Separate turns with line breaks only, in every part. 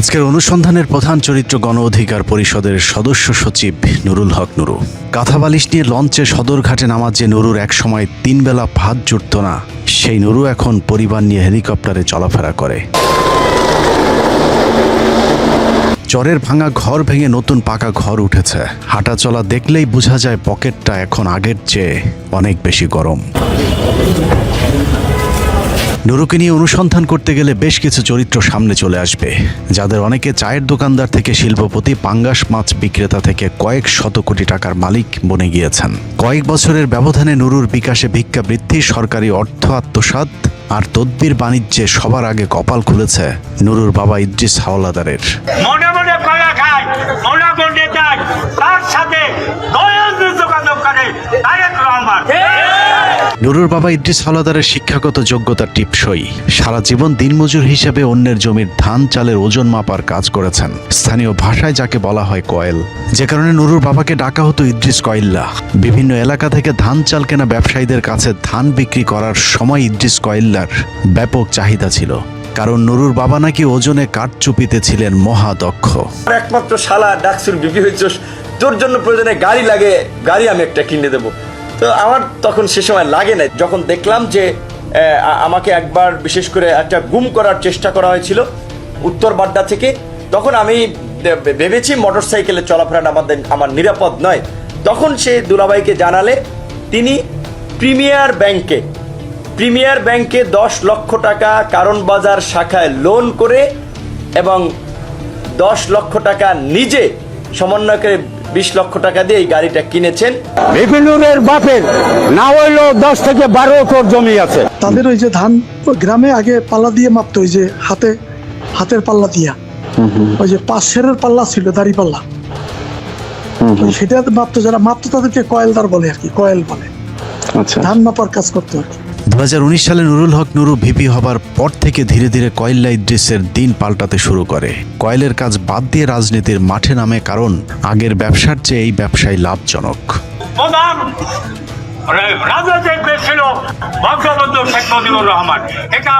আজকের অনুসন্ধানের প্রধান চরিত্র গণ অধিকার পরিষদের সদস্য সচিব নুরুল হক নুরু। কাঁথা বালিশ নিয়ে লঞ্চে সদরঘাটে নামার যে নুরুর একসময় 3 বেলা ভাত জুটত না, সেই নুরু এখন পরিবার নিয়ে হেলিকপ্টারে চলাফেরা করে। চরের ভাঙা ঘর ভেঙে নতুন পাকা ঘর উঠেছে। হাঁটা চলা দেখলেই বোঝা যায় পকেটটা এখন আগের চেয়ে অনেক বেশি গরম। নুরুকে নিয়ে অনুসন্ধান করতে গেলে বেশ কিছু চরিত্র সামনে চলে আসবে, যাদের অনেকে চায়ের দোকানদার থেকে শিল্পপতি, পাঙ্গাস মাছ বিক্রেতা থেকে কয়েক শত কোটি টাকার মালিক বনে গিয়েছেন। কয়েক বছরের ব্যবধানে নুরুর বিকাশে ভিক্ষা বৃদ্ধি, সরকারি অর্থ আত্মসাৎ আর তদবির বাণিজ্যে সবার আগে কপাল খুলেছে নুরুর বাবা ইদ্রিস হাওলাদারের।
মনে মনে কলা খায়, মনে মনে যায়, তার সাথে যোগাযোগ করে তারেক রহমান।
নুরুর বাবা ইদ্রিস হাওলাদারের শিক্ষাগত যোগ্যতা টিপসই। সারা জীবন দিনমজুর হিসেবে অন্যের জমির ধান চালের ওজন মাপার কাজ করেছেন, স্থানীয় ভাষায় যাকে বলা হয় কয়েল। যে কারণে নুরুর বাবাকে ডাকা হতো ইদ্রিস কয়েল্লা। বিভিন্ন এলাকা থেকে ধান চাল কেনা ব্যবসায়ীদের কাছে ধান বিক্রি করার সময় ইদ্রিস কয়েল্লার ব্যাপক চাহিদা ছিল, কারণ নুরুর বাবা নাকি ওজনে কাঠচুপিতে ছিলেন মহাদক্ষ।
একমাত্র শালা ডাকসুর বিপি হয়েছে, তোর জন্য প্রয়োজনে গাড়ি লাগে, গাড়ি আমি একটা কিনে দেবো। তো আমার তখন সে সময় লাগে না। যখন দেখলাম যে আমাকে একবার বিশেষ করে একটা গুম করার চেষ্টা করা হয়েছিল উত্তর বাড্ডা থেকে, তখন আমি ভেবেছি মোটরসাইকেলে চলাফেরা আমার নিরাপদ নয়। তখন সে দুলাভাইকে জানালে তিনি প্রিমিয়ার ব্যাংকে 10 লক্ষ টাকা কারণ বাজার শাখায় লোন করে এবং 10 লক্ষ টাকা নিজে সমন্বয় করে 20 লক্ষ টাকা দিয়ে এই গাড়িটা কিনেছেন।
বিপিনুরের বাপের না হইলো 10 থেকে 12 একর জমি আছে।
তাদের ওই যে ধান গ্রামে আগে পাল্লা দিয়ে মাপতো, ওই যে হাতের পাল্লা দিয়া, ওই যে 5 সেরের পাল্লা ছিল, দাড়ি পাল্লা, সেটা মাপতো। যারা মাপতো তাদেরকে কয়েলদার বলে আর কি, কয়েল বলে। আচ্ছা, ধান মাপার কাজ করতো আর কি।
2019 সালে নুরুল হক নুরু ভিপি হবার পর থেকে ধীরে ধীরে কয়েল্লা ইদ্রিসের দিন পাল্টাতে শুরু করে। কয়েলের কাজ বাদ দিয়ে রাজনীতির মাঠে নামে, কারণ আগের ব্যবসার চেয়ে এই ব্যবসায় লাভজনক।
রাজনৈতিক ছিল বঙ্গবন্ধু শেখ মুজিবুর রহমান। এটা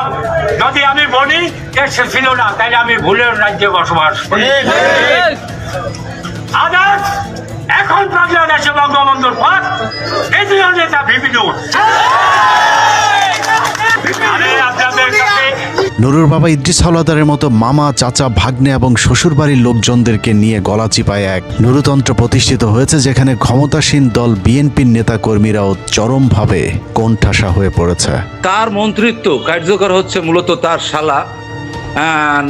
যদি আমি বলি সে ছিল না, তাইলে আমি ভুলের রাজ্যে বসবাস করি। আদার্স এখন বাংলাদেশে বঙ্গবন্ধুর পর দ্বিতীয় নেতা ভিপিনুর।
নুরুর বাবা ইদ্রিস হাওলাদারের মতো মামা, চাচা, ভাগ্নে এবং শ্বশুরবাড়ির লোকজনদেরকে নিয়ে গলা চিপায় এক নুরুতন্ত্র প্রতিষ্ঠিত হয়েছে, যেখানে ক্ষমতাসীন দল বিএনপির নেতা কর্মীরাও চরমভাবে কোণঠাসা হয়ে পড়েছে।
তার মন্ত্রিত্ব কার্যকর হচ্ছে মূলত তার শালা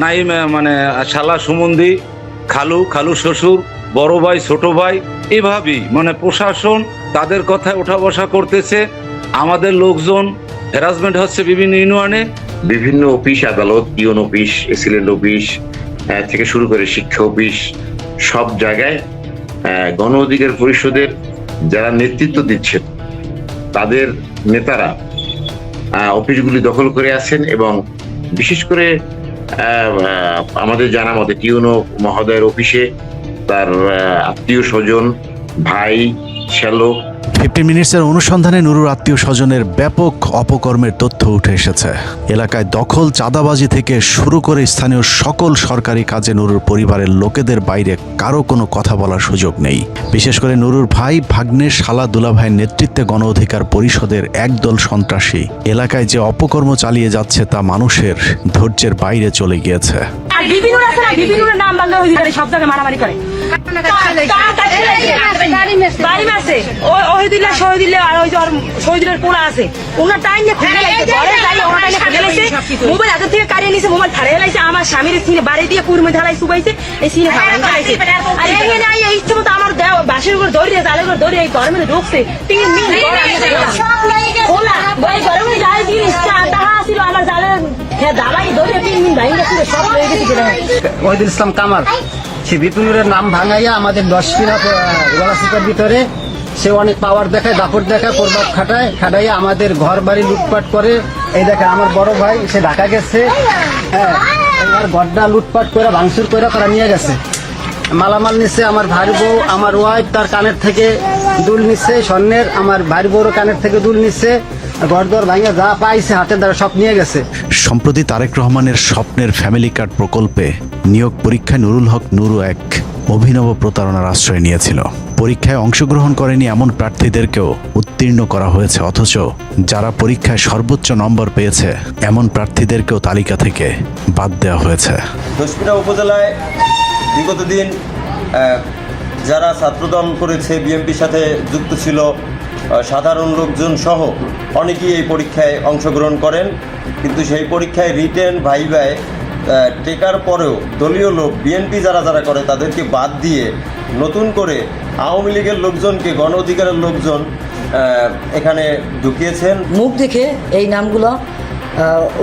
নাইম, মানে শালা সুমন্দি, খালু শ্বশুর, বড় ভাই, ছোট ভাই, এভাবেই মানে প্রশাসন তাদের কথায় ওঠা বসা করতেছে। আমাদের লোকজন হ্যারাসমেন্ট হচ্ছে বিভিন্ন ইউনিয়নে,
বিভিন্ন অফিস আদালত, ইউন অফিস, এসিলেন্ট অফিস থেকে শুরু করে শিক্ষা অফিস, সব জায়গায় গণ অধিকার পরিষদের যারা নেতৃত্ব দিচ্ছেন তাদের নেতারা অফিসগুলি দখল করে আছেন। এবং বিশেষ করে আমাদের জানা মতে টিউনো মহোদয়ের অফিসে তার আত্মীয় স্বজন, ভাই, শ্যালক।
50 মিনিটসের অনুসন্ধানে নুরুর আত্মীয় স্বজনের ব্যাপক অপকর্মের তথ্য উঠে এসেছে। এলাকায় দখল, চাঁদাবাজি থেকে শুরু করে স্থানীয় সকল সরকারি কাজে নুরুর পরিবারের লোকেদের বাইরে কারো কোনো কথা বলার সুযোগ নেই। বিশেষ করে নুরুর ভাই, ভাগ্নে, শালা, দুলাভাইয়ের নেতৃত্বে গণ অধিকার পরিষদের একদল সন্ত্রাসী এলাকায় যে অপকর্ম চালিয়ে যাচ্ছে তা মানুষের ধৈর্যের বাইরে চলে গিয়েছে।
নাম বাংলা সব জায়গায় মারামারি করে, আমার স্বামীর সিনে বাড়ি দিয়ে কুরমে ঢালাই শুকাইছে, এই সিনে আমার বাসের উপর দৌড়িয়ে জালের উপর দৌড়িয়ে এই গরমে ঢুকছে। 3 দিন ছিল আমার জালের দাবাই দৌড়িয়ে 3 দিন ভাই গেছিল, সব হয়ে গেছে।
ওহিদুল ইসলাম কামাল সে বিপিনুরের নাম ভাঙাইয়া আমাদের 10 কিনা গলাচিপার ভিতরে সে অনেক পাওয়ার দেখায়, দাপট দেখায়, প্রভাব খাটাইয়া আমাদের ঘর বাড়ি লুটপাট করে। এই দেখে আমার বড় ভাই সে ঢাকা গেছে, হ্যাঁ, আমার ঘরটা লুটপাট করে ভাঙচুর করে তারা নিয়ে গেছে। মালামাল নিচ্ছে আমার ভাই বউ, আমার ওয়াইফ তার কানের থেকে দুল নিচ্ছে স্বর্ণের, আমার ভাই বউর কানের থেকে দুল নিচ্ছে। ঘর ভাঙে যা পাইছে হাতের দ্বারা সব নিয়ে গেছে।
সম্প্রতি তারেক রহমানের স্বপ্নের ফ্যামিলি কার্ড প্রকল্পে নিয়োগ পরীক্ষায় নুরুল হক নুরু এক অভিনব প্রতারণার আশ্রয় নিয়েছিল। পরীক্ষায় অংশগ্রহণ করেনি এমন প্রার্থীদেরকেও উত্তীর্ণ করা হয়েছে, অথচ যারা পরীক্ষায় সর্বোচ্চ নম্বর পেয়েছে এমন প্রার্থীদেরকেও তালিকা থেকে বাদ দেওয়া হয়েছে।
দশমিনা উপজেলায় বিগত দিন যারা ছাত্রদল করেছে, বিএনপির সাথে যুক্ত ছিল, সাধারণ লোকজন সহ অনেকেই এই পরীক্ষায় অংশগ্রহণ করেন, কিন্তু সেই পরীক্ষায় রিটেন ভাইভায় টেকার পরেও দলীয় লোক বিএনপি যারা যারা করে তাদেরকে বাদ দিয়ে নতুন করে আওয়ামী লীগের লোকজনকে, গণ অধিকারের লোকজন এখানে ঢুকিয়েছেন।
মুখ দেখে এই নামগুলো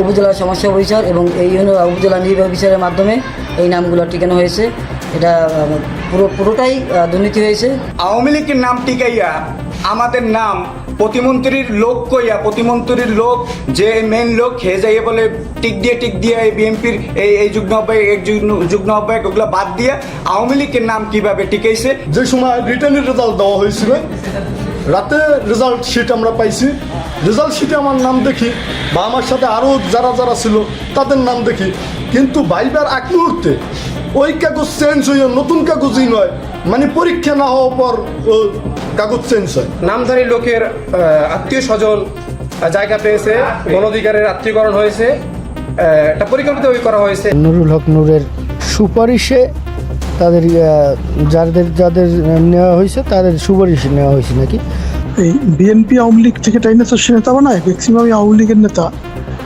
উপজেলা সমস্যা বিচার এবং এই উপজেলা নির্বাহী বিচারের মাধ্যমে এই নামগুলো টিকানো হয়েছে। এটা পুরোটাই দুর্নীতি হয়েছে।
আওয়ামী লীগের নাম টিকাইয়া আমাদের নাম প্রতিমন্ত্রীর লোক কইয়া, প্রতিমন্ত্রীর লোক যে মেইন লোক হে যাইয়ে বলে টিক দিয়ে এই বিএনপির এই যুগ্ম আহ্বায়ক ওগুলো বাদ দিয়ে আওয়ামী লীগের নাম কিভাবে টিকাইছে।
যে সময় রিটার্নের রেজাল্ট দেওয়া হয়েছিল, রাতে রেজাল্ট শিট আমরা পাইছি। রেজাল্ট শিটে আমার নাম দেখি বা আমার সাথে আরও যারা যারা ছিল তাদের নাম দেখি, কিন্তু ভাইবার এক মুহূর্তে ওই কাগজ চেঞ্জ হয়ে নতুন কাগজই নয়, মানে পরীক্ষা না হওয়ার পর কাগজ চেঞ্জ হয়।
নামধারী লোকের আত্মীয় স্বজন জায়গা পেয়েছে, গণ অধিকারের আত্মীয়করণ হয়েছে, এটা পরিকল্পিত করা হয়েছে।
নুরুল হক নুরের সুপারিশে তাদের যাদের নেওয়া হয়েছে তাদের সুপারিশে নেওয়া হয়েছে নাকি?
এই বিএনপি আওয়ামী লীগ থেকে টাইনে তো সে নেতা বানায়, ম্যাক্সিমামই আওয়ামী লীগের নেতা,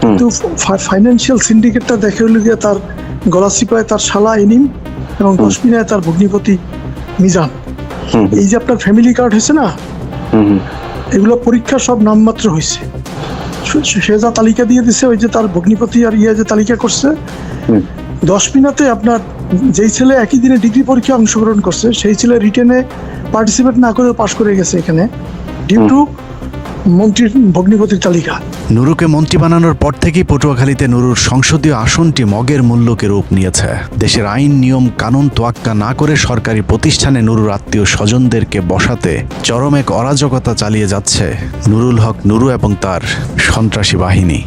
কিন্তু ফাইন্যান্সিয়াল সিন্ডিকেটটা দেখে হলো গিয়ে তার গলাচিপায় তার শালা এনিম এবং দশমিনায় তার ভগ্নিপতি মিজান। এই যে আপনার ফ্যামিলি কার্ড হয়েছে না, এগুলো পরীক্ষা সব নামমাত্র হয়েছে। সে যা তালিকা দিয়ে দিছে, ওই যে তার ভগ্নিপতি আর যে তালিকা করছে, দশমিনাতে আপনার যেই ছেলে একই দিনে ডিগ্রি পরীক্ষায় অংশগ্রহণ করছে সেই ছেলে রিটেনে পার্টিসিপেট না করে পাশ করে গেছে এখানে, ডিউ টু মন্ত্রীর ভগ্নিপতির তালিকা।
নুরুকে মন্ত্রী বানানোর পর থেকেই পটুয়াখালীতে নুরুর সংসদীয় আসনটি মগের মূল্যকে রূপ নিয়েছে। দেশের আইন নিয়ম কানুন তোয়াক্কা না করে সরকারি প্রতিষ্ঠানে নুরুর আত্মীয় স্বজনদেরকে বসাতে চরম এক অরাজকতা চালিয়ে যাচ্ছে নুরুল হক নুরু এবং তার সন্ত্রাসী বাহিনী।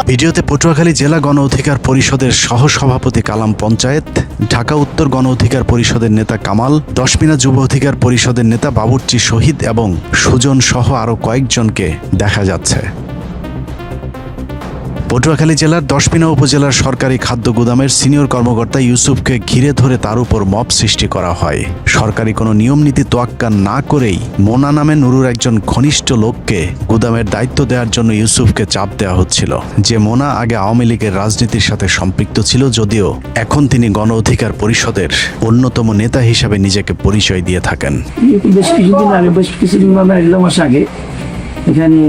ভিডিওতে পটুয়াখালী জেলা গণ অধিকার পরিষদের সহসভাপতি কালাম পঞ্চায়েত, ঢাকা উত্তর গণ অধিকার পরিষদের নেতা কামাল, দশমিনা যুব অধিকার পরিষদের নেতা বাবুর্চি শহীদ এবং সুজন সহ আরো কয়েকজনকে দেখা যাচ্ছে। পটুয়াখালী জেলার দশমিনা উপজেলার সরকারি খাদ্য গুদামের সিনিয়র কর্মকর্তা ইউসুফকে ঘিরে ধরে তার উপর মব সৃষ্টি করা হয়। সরকারি কোনো নিয়ম নীতি তোয়াক্কা না করেই মোনা নামে নুরুর একজন ঘনিষ্ঠ লোককে গুদামের দায়িত্ব দেওয়ার জন্য ইউসুফকে চাপ দেওয়া হচ্ছিল। যে মোনা আগে আওয়ামী লীগের রাজনীতির সাথে সম্পৃক্ত ছিল, যদিও এখন তিনি গণ অধিকার পরিষদের অন্যতম নেতা হিসাবে নিজেকে পরিচয় দিয়ে থাকেন।
বেশ কিছুদিন আগে এখানে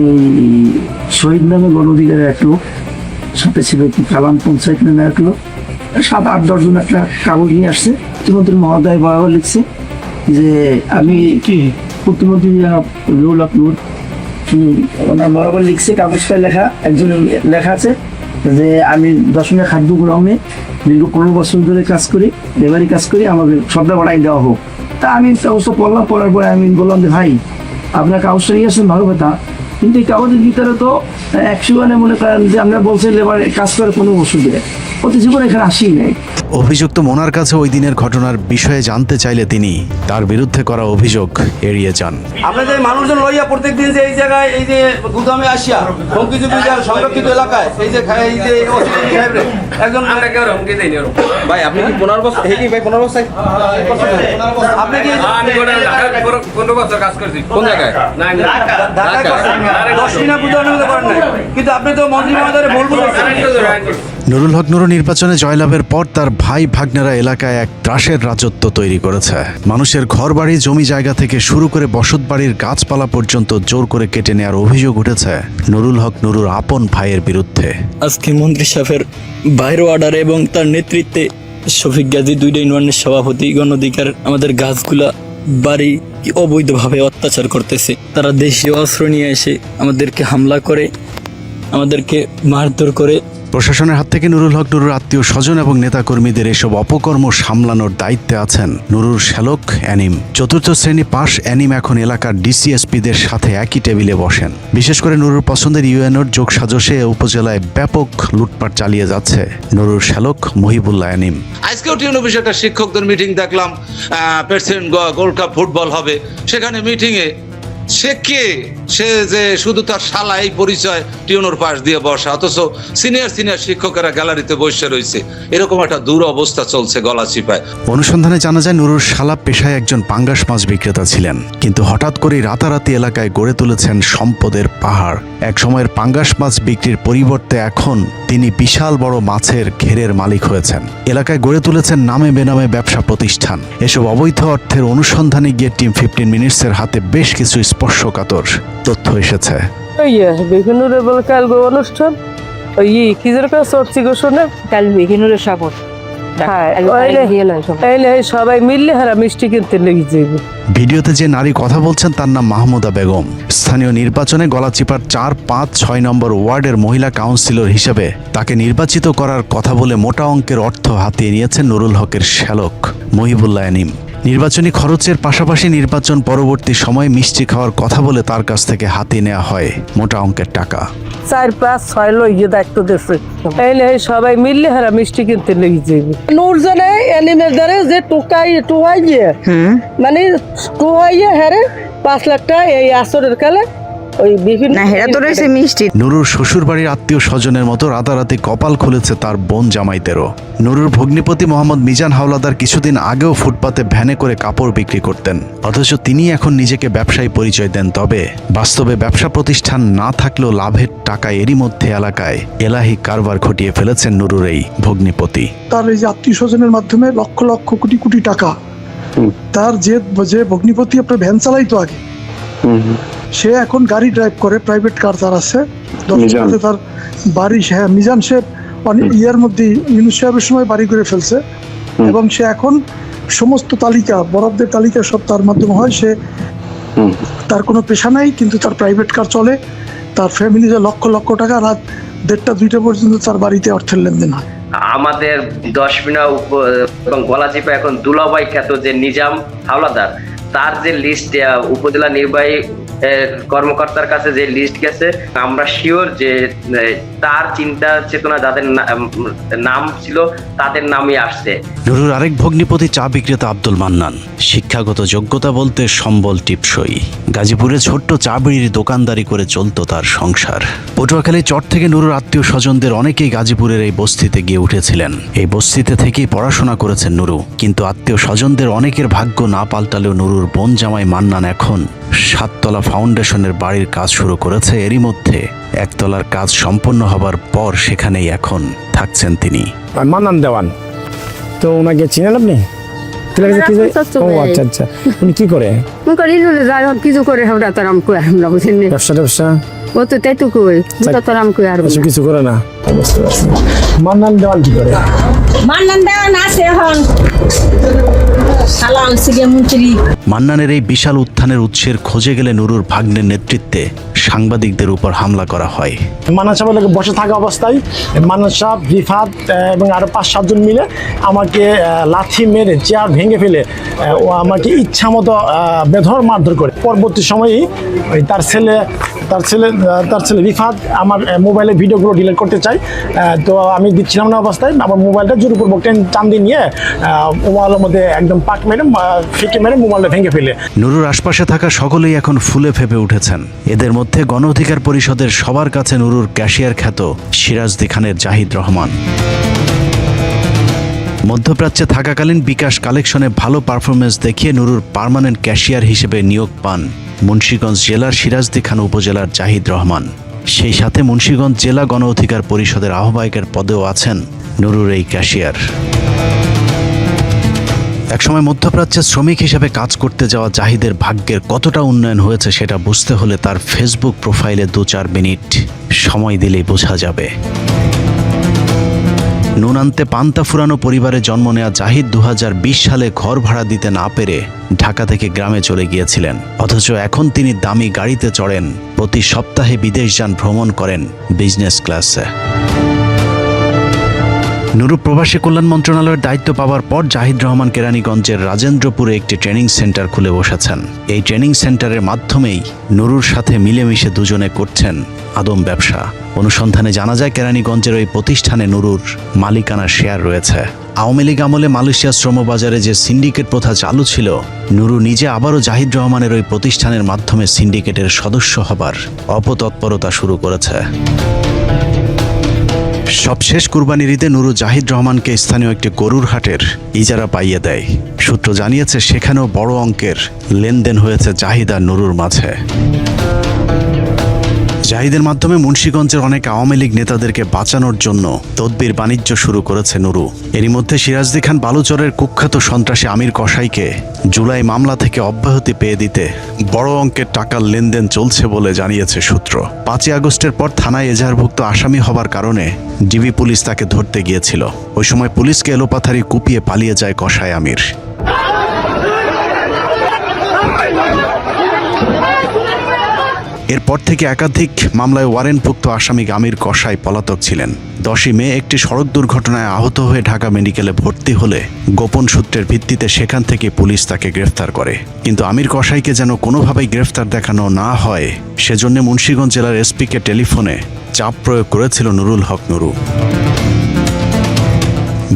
শহীদ নামে গণ অধিকারের এক লোক, সাথে ছিল কালাম পঞ্চায়েত নামে এক লোক, 7-8-10 জন একটা কাগজ নিয়ে আসছে। প্রতিমন্ত্রী মহোদয় বরাবর লিখছে যে আমি কি প্রতিমন্ত্রী নুরুল হক নুর, ওনার বরাবর লিখছে, কাগজটায় লেখা, একজনের লেখা আছে যে আমি দশমিনা খাদ্য গুদামে দীর্ঘ 15 বছর ধরে কাজ করি, লেবারি কাজ করি, আমাকে সবটা বাড়াই দেওয়া হোক। তা আমি কাগজটা পড়লাম, পড়ার পরে আমি বললাম যে ভাই আপনার কাগজটা নিয়ে আসছেন ভালো কথা, কিন্তু এই কাগজের ভিতরে তো 100 মনে করেন যে আমরা বলছি লেবার কাজ করে 15 বছর ধরে, প্রতি জীবন এখানে আসি নাই।
অভিযুক্ত মোনার কাছে ওই দিনের ঘটনার বিষয়ে জানতে চাইলে তিনি তার বিরুদ্ধে করা অভিযোগ এড়িয়ে যান।
আপনাদের মানুষজন লইয়া প্রত্যেকদিন যে এই জায়গায় এই যে গুদামে আসিয়া হুমকি সংরক্ষিত এলাকায় এই যে একজন ভাই আপনি কি 15 বছর ভাই 15 বছর আপনি কি 15 বছর কাজ করছি কোন জায়গায়? দশমিনা গুদামে করেন নাই, কিন্তু আপনি তো মন্ত্রী মহোদয়ের ভুল বুঝেছেন।
নুরুল হক নুরু নির্বাচনে জয়লাভের পর তার ভাই ভাগ্নেরা এলাকায় এক ত্রাসের রাজত্ব তৈরি করেছে। মানুষের ঘরবাড়ি, জমি জায়গা থেকে শুরু করে বসতবাড়ির গাছপালা পর্যন্ত জোর করে কেটে নেওয়ার অভিযোগ উঠেছে নুরুল হক নুরুর আপন ভাইয়ের বিরুদ্ধে।
আজকে মন্ত্রী সাহেবের বাইরে অর্ডার এবং তার নেতৃত্বে শফিক গাজী 2 ইউনিয়নের সভাপতি গণ অধিকার আমাদের গাছগুলা বাড়ি অবৈধভাবে অত্যাচার করতেছে। তারা দেশীয় অস্ত্র নিয়ে এসে আমাদেরকে হামলা করে, আমাদেরকে মারধর করে,
প্রশাসনের হাত থেকে নুরুল হক নুরুর আত্মীয় স্বজন এবং নেতাকর্মীদের এসব অপকর্ম সামলানোর দায়িত্বে আছেন নুরুর শ্যালক অ্যানিম। চতুর্থ শ্রেণী পাশ অ্যানিম এখন এলাকার ডিসিএসপিদের সাথে একই টেবিলে বসেন। বিশেষ করে নুরুর পছন্দের ইউএনওর যোগসাজশে উপজেলায় ব্যাপক লুটপাট চালিয়ে যাচ্ছে নুরুর শ্যালক মহিবুল্লাহ অ্যানিম।
আজকেও টিউন অফিসে একটা শিক্ষকদের মিটিং দেখলাম, প্রেসিডেন্ট গোল্ড কাপ ফুটবল হবে, সেখানে মিটিংয়ে সে যে শুধু তার শালা এই পরিচয় টিউনোর পাশ দিয়ে বসা, অথচ সিনিয়র শিক্ষকেরা গ্যালারিতে বসে রয়েছে। এরকম একটা দূর অবস্থা চলছে গলাচিপায়।
অনুসন্ধানে জানা যায় নুরুর শালা পেশায় একজন পাঙ্গাস মাছ বিক্রেতা ছিলেন, কিন্তু হঠাৎ করেই রাতারাতি এলাকায় গড়ে তুলেছেন সম্পদের পাহাড়। এক সময়ের পাঙ্গাস মাছ বিক্রির পরিবর্তে এখন তিনি বিশাল বড় মাছের ঘেরের মালিক হয়েছেন। এলাকায় গড়ে তুলেছেন নামে বেনামে ব্যবসা প্রতিষ্ঠান। এসব অবৈধ অর্থের অনুসন্ধানে গিয়ে টিম 15 মিনিটসের হাতে বেশ কিছু স্পর্শকাতর তথ্য এসেছে।
অনুষ্ঠান সবাই মিললে মিষ্টি কিনতে লেগে যাবে।
ভিডিওতে যে নারী কথা বলছেন তার নাম মাহমুদা বেগম। স্থানীয় নির্বাচনে গলাচিপার 4, 5, 6 নম্বর ওয়ার্ডের মহিলা কাউন্সিলর হিসেবে তাকে নির্বাচিত করার কথা বলে মোটা অঙ্কের অর্থ হাতিয়ে নিয়েছেন নুরুল হকের শ্যালক মহিবুল্লাহ অ্যানিম। নির্বাচনী খরচের পাশাপাশি নির্বাচন পরবর্তী সময়ে মিষ্টি খাওয়ার কথা বলে তার কাছ থেকে হাতিয়ে নেওয়া হয় মোটা অঙ্কের টাকা।
4, 5, 6 লইয়ে দায়িত্ব দিচ্ছে, সবাই মিললে মিষ্টি কিনতে লেগে যাবে। নূরজনে অ্যানিমের দ্বারা যে টুকাইয়ে মানে টুকাইয়ে হারে 5 লাখ টাকা এই আসরের কালে
নুরুর শ্বশুর বাড়ির আত্মীয় স্বজনের মতো রাতারাতি কপাল খুলেছে তার বোন জামাইদেরও। নুরুর ভগ্নিপতি মোহাম্মদ মিজান হাওলাদার কিছুদিন আগেও ফুটপাতে ভ্যানে করে কাপড় বিক্রি করতেন, অথচ তিনি এখন নিজেকে ব্যবসায়ী পরিচয় দেন। তবে বাস্তবে ব্যবসা প্রতিষ্ঠান না থাকলেও লাভের টাকা এরই মধ্যে এলাকায় এলাহি কারবার ঘটিয়ে ফেলেছেন নুরুর এই ভগ্নিপতি।
তার এই যে আত্মীয় স্বজনের মাধ্যমে লক্ষ লক্ষ কোটি কোটি টাকা, তার যে ভগ্নিপতি আপনার ভ্যান চালাইতো আগে, সে এখন গাড়ি ড্রাইভ করে, প্রাইভেট কার তার আছে। তার বাড়ি মিজান সে অনেক ইয়ার মধ্যে ইউনুস সাহেবের সময় বাড়ি করে ফেলছে, এবং সে এখন সমস্ত তালিকা, বরাদ্দের তালিকা সব তার মাধ্যমে হয়। সে তার কোনো পেশা নাই, কিন্তু তার প্রাইভেট কার চলে। তার ফ্যামিলিতে লক্ষ লক্ষ টাকা রাত 1টা 2টা পর্যন্ত তার বাড়িতে অর্থের লেনদেন হয়।
আমাদের 10 মিনা এবং গলাচিপা এখন দুলাভাই খ্যাত যে নিজাম হাওলাদার, তার যে লিস্ট উপজেলা নির্বাহী কর্মকর্তার কাছে যে লিস্ট গেছে, আমরা শিওর যে তার চিন্তা চেতনা যাদের নাম ছিল তাদের নামই আসছে।
নুরুর আরেক ভগ্নিপতি চা বিক্রেতা আব্দুল মান্নান। শিক্ষাগত যোগ্যতা বলতে সম্বল টিপসই। গাজীপুরে ছোট্ট চা বিড়ির দোকানদারি করে চলত তার সংসার। পটুয়াখালী চর থেকে নুরুর আত্মীয় স্বজনদের অনেকেই গাজীপুরের এই বস্তিতে গিয়ে উঠেছিলেন। এই বস্তিতে থেকেই পড়াশোনা করেছেন নুরু, কিন্তু আত্মীয় স্বজনদের অনেকের ভাগ্য না পাল্টালেও নুরুর বোন জামাই মান্নান এখন 7 তলা ফাউন্ডেশনের বাড়ির কাজ শুরু করেছে। এরই মধ্যে 1 তলার কাজ সম্পন্ন হবার পর সেখানেই এখন থাকছেন তিনি।
মান্নান দেওয়ান, তো ওনাকে চিনেন আপনি? আচ্ছা, উনি কি করে?
কিছু করে
ব্যবসা
ও তো তাই তো কই
কিছু করে না। মান্নান দেওয়ান কি করে?
মান্নান দেওয়ান আছে এখন
মান্নানের এই বিশাল উত্থানের উৎসের খোঁজে গেলে নুরুর ভাগ্নের নেতৃত্বে সাংবাদিকদের উপর হামলা করা হয়।
মান্নান সাহেব বসে থাকা অবস্থায় মান্নান সাহেব, রিফাত এবং আরো 5-7 জন মিলে আমাকে লাথি মেরে চেয়ার ভেঙে ফেলে ও আমাকে ইচ্ছা মতো বেধড় মারধর করে। পরবর্তী সময়েই তার ছেলে রিফাত আমার মোবাইলে ভিডিওগুলো ডিলিট করতে চাই, তো আমি দিচ্ছিলাম না অবস্থায় আমার মোবাইলটা জোরপূর্বক টান দিয়ে নিয়ে মোবাইলের মধ্যে একদম পাক মেরে ফিকে মেরে মোবাইলটা ভেঙে ফেলে।
নুরুর আশপাশে থাকা সকলেই এখন ফুলে ফেপে উঠেছেন। এদের মধ্যে গণ অধিকার পরিষদের সবার কাছে নুরুর ক্যাশিয়ার খ্যাত সিরাজদি খানের জাহিদ রহমান। মধ্যপ্রাচ্যে থাকাকালীন বিকাশ কালেকশনে ভালো পারফরমেন্স দেখিয়ে নুরুর পার্মানেন্ট ক্যাশিয়ার হিসেবে নিয়োগ পান মুন্সিগঞ্জ জেলার সিরাজদি খান উপজেলার জাহিদ রহমান। সেই সাথে মুন্সিগঞ্জ জেলা গণ অধিকার পরিষদের আহ্বায়কের পদেও আছেন নুরুর এই ক্যাশিয়ার। একসময় মধ্যপ্রাচ্যে শ্রমিক হিসেবে কাজ করতে যাওয়া জাহিদের ভাগ্যের কতটা উন্নয়ন হয়েছে সেটা বুঝতে হলে তার ফেসবুক প্রোফাইলে 2-4 মিনিট সময় দিলেই বোঝা যাবে। নুন আনতে পান্তা ফুরানো পরিবারে জন্ম নেওয়া জাহিদ 2020 সালে ঘর ভাড়া দিতে না পেরে ঢাকা থেকে গ্রামে চলে গিয়েছিলেন, অথচ এখন তিনি দামি গাড়িতে চড়েন, প্রতি সপ্তাহে বিদেশ যান, ভ্রমণ করেন বিজনেস ক্লাসে। নুরু প্রবাসী কল্যাণ মন্ত্রণালয়ের দায়িত্ব পাওয়ার পর জাহিদ রহমান কেরানীগঞ্জের রাজেন্দ্রপুরে একটি ট্রেনিং সেন্টার খুলে বসেছেন। এই ট্রেনিং সেন্টারের মাধ্যমেই নুরুর সাথে মিলেমিশে দুজনে করছেন আদম ব্যবসা। অনুসন্ধানে জানা যায় কেরানীগঞ্জের ওই প্রতিষ্ঠানে নুরুর মালিকানার শেয়ার রয়েছে। আওয়ামী লীগ আমলে মালয়েশিয়া শ্রমবাজারে যে সিন্ডিকেট প্রথা চালু ছিল, নুরু নিজে আবারও জাহিদ রহমানের ওই প্রতিষ্ঠানের মাধ্যমে সিন্ডিকেটের সদস্য হবার অপতৎপরতা শুরু করেছে। সবশেষ কুরবানির ঈদে নুরু জাহিদ রহমানকে স্থানীয় একটি গরুর হাটের ইজারা পাইয়ে দেয়। সূত্র জানিয়েছে সেখানেও বড় অঙ্কের লেনদেন হয়েছে জাহিদ আর নুরুর মাঝে। জাহিদের মাধ্যমে মুন্সিগঞ্জের অনেক আওয়ামী লীগ নেতাদেরকে বাঁচানোর জন্য তদবির বাণিজ্য শুরু করেছে নুরু। এরই মধ্যে সিরাজদি খান বালুচরের কুখ্যাত সন্ত্রাসী আমির কসাইকে জুলাই মামলা থেকে অব্যাহতি পেয়ে দিতে বড় অঙ্কের টাকার লেনদেন চলছে বলে জানিয়েছে সূত্র। 5ই আগস্টের পর থানায় এজাহারভুক্ত আসামি হবার কারণে ডিবি পুলিশ তাকে ধরতে গিয়েছিল। ওই সময় পুলিশকে এলোপাথারি কুপিয়ে পালিয়ে যায় কসাই আমির। এরপর থেকে একাধিক মামলায় ওয়ারেন্টভুক্ত আসামি আমির কসাই পলাতক ছিলেন। 10ই মে একটি সড়ক দুর্ঘটনায় আহত হয়ে ঢাকা মেডিকেলে ভর্তি হলে গোপন সূত্রের ভিত্তিতে সেখান থেকে পুলিশ তাকে গ্রেফতার করে। কিন্তু আমির কসাইকে যেন কোনোভাবেই গ্রেফতার দেখানো না হয় সেজন্য মুন্সিগঞ্জ জেলার এসপিকে টেলিফোনে চাপ প্রয়োগ করেছিল নুরুল হক নুরু।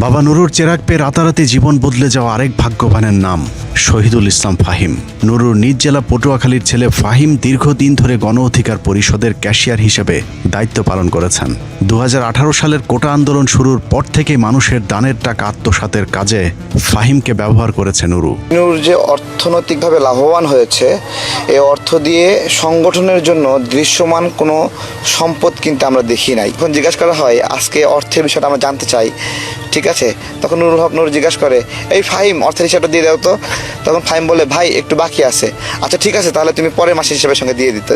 বাবা নুরুর চেরাগ পেয়ে রাতারাতি জীবন বদলে যাওয়া আরেক ভাগ্যবানের নাম শহীদুল ইসলাম ফাহিম। নুরুর নিজ জেলা পটুয়াখালীর ছেলে ফাহিম দীর্ঘদিন ধরে গণ অধিকার পরিষদের ক্যাশিয়ার হিসেবে দায়িত্ব পালন করেছেন। 2018 সালের কোটা আন্দোলন শুরুর পর থেকে মানুষের দানের টাকা আত্মসাতের কাজে ফাহিমকে ব্যবহার করেছে নুরু।
নুর যে অর্থনৈতিকভাবে লাভবান হয়েছে, এই অর্থ দিয়ে সংগঠনের জন্য দৃশ্যমান কোনো সম্পদ কিন্তু আমরা দেখি নাই। যখন জিজ্ঞাসা করা হয় আজকে অর্থের বিষয়টা আমরা জানতে চাই, ঠিক আছে, তখন নুরুল হক নুর জিজ্ঞাসা করে, এই ফাহিম অর্থের হিসাবটা দিয়ে দাও তো। তখন ফাহিম বলে, ভাই একটু বাকি আছে। আচ্ছা ঠিক আছে, তাহলে তুমি পরের মাসের হিসাবের সঙ্গে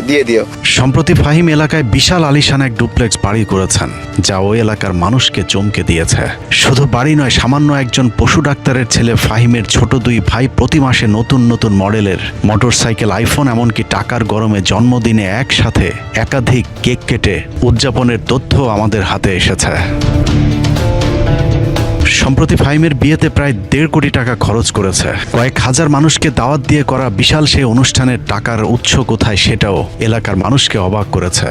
দিয়ে দিও।
সম্প্রতি ফাহিম এলাকায় বিশাল আলিশান এক ডুপ্লেক্স বাড়ি করেছেন, যা ওই এলাকার মানুষকে চমকে দিয়েছে। শুধু বাড়ি নয়, সামান্য একজন পশু ডাক্তারের ছেলে ফাহিমের ছোট 2 ভাই প্রতি মাসে নতুন নতুন মডেলের মোটরসাইকেল, আইফোন, এমনকি টাকার গরমে জন্মদিনে একসাথে একাধিক কেক কেটে উদযাপনের তথ্য আমাদের হাতে এসেছে। সম্প্রতি ফাহিমের বিয়েতে প্রায় 1.5 কোটি টাকা খরচ করেছে। কয়েক হাজার মানুষকে দাওয়াত দিয়ে করা বিশাল সেই অনুষ্ঠানের টাকার উৎস কোথায় সেটাও এলাকার মানুষকে অবাক করেছে।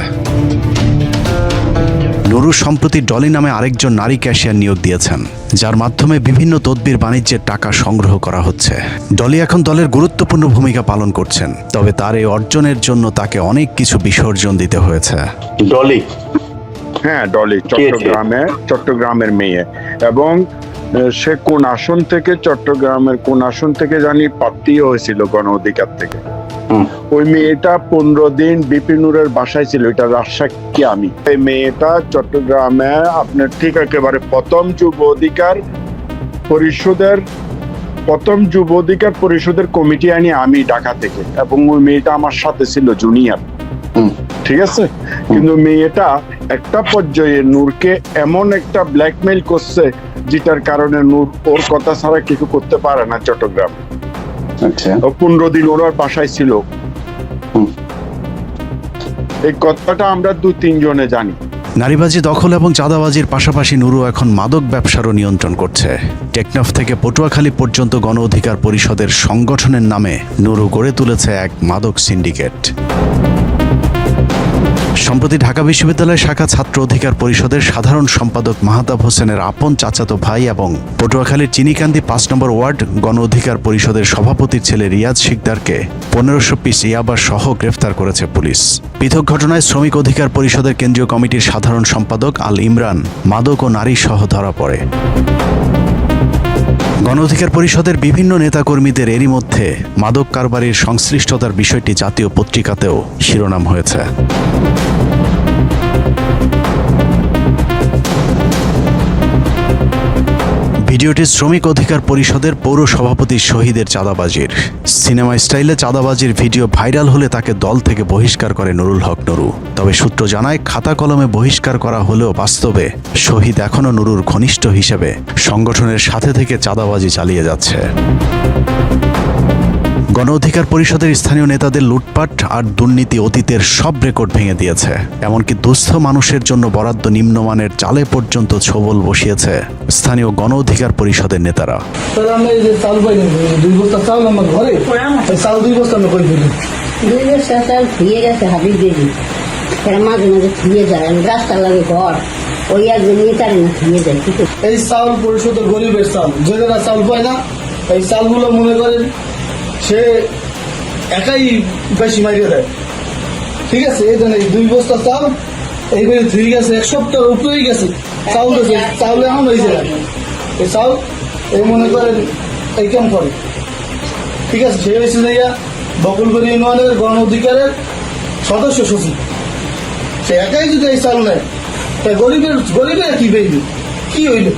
নুরু সম্প্রতি ডলি নামে আরেকজন নারী ক্যাশিয়ার নিয়োগ দিয়েছেন, যার মাধ্যমে বিভিন্ন তদবির বাণিজ্যের টাকা সংগ্রহ করা হচ্ছে। ডলি এখন দলের গুরুত্বপূর্ণ ভূমিকা পালন করছেন, তবে তার এই অর্জনের জন্য তাকে অনেক কিছু বিসর্জন দিতে হয়েছে।
ডলি, হ্যাঁ ডলি চট্টগ্রামের মেয়ে, এবং সে কোন আসন থেকে, চট্টগ্রামের কোন আসন থেকে জানি প্রার্থী হয়েছিল গণ অধিকার থেকে। ওই মেয়েটা 15 দিন বিপিনুরের বাসায় ছিল, এটা রাজশাহী। আমি এই মেয়েটা চট্টগ্রামে আপনার ঠিক একেবারে প্রথম যুব অধিকার পরিষদের কমিটি আনি আমি ঢাকা থেকে, এবং ওই মেয়েটা আমার সাথে ছিল জুনিয়র, ঠিক আছে। কিন্তু মেয়েটা একটা পর্যায়ে নূরকে এমন একটা ব্ল্যাকমেইল করছে যেটার কারণে নূর ওর কথা ছাড়া কিছু করতে পারে না চট্টগ্রাম। 15 দিন ওর বাসায় ছিল। এই কথাটা আমরা 2-3 জনে জানি।
নারীবাজি, দখল এবং চাঁদাবাজির পাশাপাশি নুরু এখন মাদক ব্যবসারও নিয়ন্ত্রণ করছে। টেকনাফ থেকে পটুয়াখালী পর্যন্ত গণ অধিকার পরিষদের সংগঠনের নামে নুরু গড়ে তুলেছে এক মাদক সিন্ডিকেট। সম্প্রতি ঢাকা বিশ্ববিদ্যালয় শাখা ছাত্র অধিকার পরিষদের সাধারণ সম্পাদক মাহতাব হোসেনের আপন চাচাতো ভাই এবং পটুয়াখালীর চিনিকান্দি 5 নম্বর ওয়ার্ড গণ অধিকার পরিষদের সভাপতির ছেলে রিয়াজ শিকদারকে 1500 পিস ইয়াবা সহ গ্রেফতার করেছে পুলিশ। পৃথক ঘটনায় শ্রমিক অধিকার পরিষদের কেন্দ্রীয় কমিটির সাধারণ সম্পাদক আল ইমরান মাদক ও নারী সহ ধরা পড়ে। গণ অধিকার পরিষদের বিভিন্ন নেতাকর্মীদের এরই মধ্যে মাদক কারবারির সংশ্লিষ্টতার বিষয়টি জাতীয় পত্রিকাতেও শিরোনাম হয়েছে। ভিডিওটি শ্রমিক অধিকার পরিষদের পৌর সভাপতি শহীদের চাঁদাবাজির। সিনেমা স্টাইলে চাঁদাবাজির ভিডিও ভাইরাল হলে তাকে দল থেকে বহিষ্কার করে নুরুল হক নুরু। তবে সূত্র জানায়, খাতা কলমে বহিষ্কার করা হলেও বাস্তবে শহীদ এখনও নুরুর ঘনিষ্ঠ হিসেবে সংগঠনের সাথে থেকে চাঁদাবাজি চালিয়ে যাচ্ছে। গণ অধিকার পরিষদের স্থানীয় নেতাদের লুটপাট আর দুর্নীতি অতীতের সব রেকর্ড ভেঙে দিয়েছে। এমনকি দুস্থ মানুষের জন্য বরাদ্দ নিম্নমানের চালে পর্যন্ত ছোবল বসিয়েছে স্থানীয় গণ অধিকার পরিষদের নেতারা।
মাঝে মাঝে ধুয়ে যায়, রাস্তা লাগে ঘর, ওই একজন নেতারে না ধুয়ে যায়।
এই চাউল পরিশোধের গরিবের চাউল, যেটা চাউল পায় না, এই চাউলগুলো মনে করেন সে একাই বেশি মারিয়ে দেয়। ঠিক আছে, এই জন্য 2 বস্তা চাল এইভাবে ধুয়ে গেছে, 1 সপ্তাহ উপরেই গেছে চাউল গেছে, চাউলে এখন হয়েছে এই চাউল এই মনে করেন এই কাম করে। ঠিক আছে, সে হয়েছে যাইয়া বকুলবাড়ি ইউনিয়নের গণ অধিকারের সদস্য সচিব। সে একাই যদি এই চাল নেয়, তাই গরিবের কি পেইবে, কি হইল,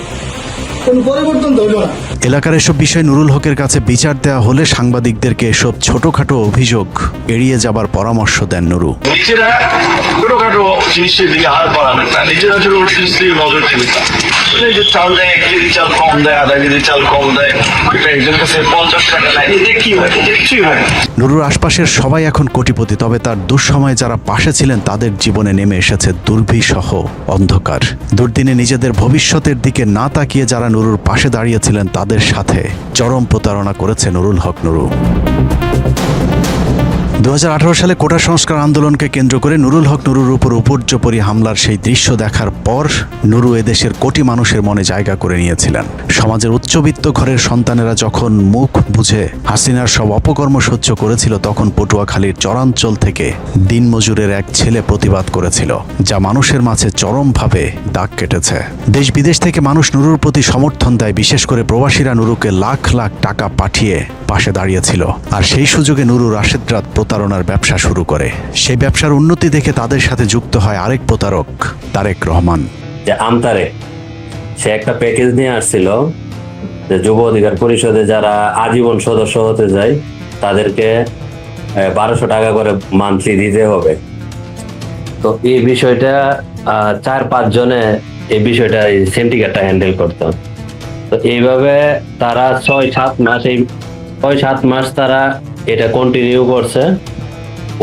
কোন পরিবর্তন তো হইল না।
এলাকার এসব বিষয়ে নুরুল হকের কাছে বিচার দেওয়া হলে সাংবাদিকদেরকে এসব ছোটখাটো অভিযোগ এড়িয়ে যাবার পরামর্শ দেন নুরু।
নিজেরা ছোটখাটো জিনিসের দিকে হাত বাড়াবেন না, নিজেরা ছোট জিনিসের নজর দিবেন না। যে চাল দেয়, 1 কেজি চাল কম দেয়, আধা কেজি চাল কম দেয়, একজন কাছে 50 টাকা নেয়, এতে কি হয়? কিছুই হয়।
নুরুর আশপাশের সবাই এখন কোটিপতি, তবে তার দুঃসময়ে যারা পাশে ছিলেন তাদের জীবনে নেমে এসেছে দুর্বিষহ অন্ধকার। দুর্দিনে নিজেদের ভবিষ্যতের দিকে না তাকিয়ে যারা নুরুর পাশে দাঁড়িয়েছিলেন তাদের সাথে চরম প্রতারণা করেছে নুরুল হক নুরু। 2018 সালে কোটা সংস্কার আন্দোলনকে কেন্দ্র করে নুরুল হক নুরুর উপর উপর্যুপরি হামলার সেই দৃশ্য দেখার পর নুরু এদেশের কোটি মানুষের মনে জায়গা করে নিয়েছিলেন। সমাজের উচ্চবিত্ত ঘরের সন্তানেরা যখন মুখ বুঝে হাসিনার সব অপকর্ম সহ্য করেছিল, তখন পটুয়াখালীর চরাঞ্চল থেকে দিনমজুরের এক ছেলে প্রতিবাদ করেছিল, যা মানুষের মাঝে চরমভাবে দাগ কেটেছে। দেশ বিদেশ থেকে মানুষ নুরুর প্রতি সমর্থন দেয়, বিশেষ করে প্রবাসীরা নুরুকে লাখ লাখ টাকা পাঠিয়ে পাশে দাঁড়িয়েছিল। আর সেই সুযোগে নুরু রাশেদ রাত প্রতারণার ব্যবসা শুরু করে। সেই ব্যবসার উন্নতি দেখে তাদের সাথে যুক্ত হয় আরেক প্রতারক, তারেক রহমান।
যে আমতারে সে একটা প্যাকেজ নিয়ে আসছিল যে যুব অধিকার পরিষদে যারা আজীবন সদস্য হতে যায় তাদেরকে 1200 টাকা করে মান্থলি দিতে হবে। তো এই বিষয়টা 4-5 জনে এই বিষয়টা সিন্ডিকেটটা হ্যান্ডেল করতো। তো এইভাবে তারা 6-7 মাস তারা এটা কন্টিনিউ করছে।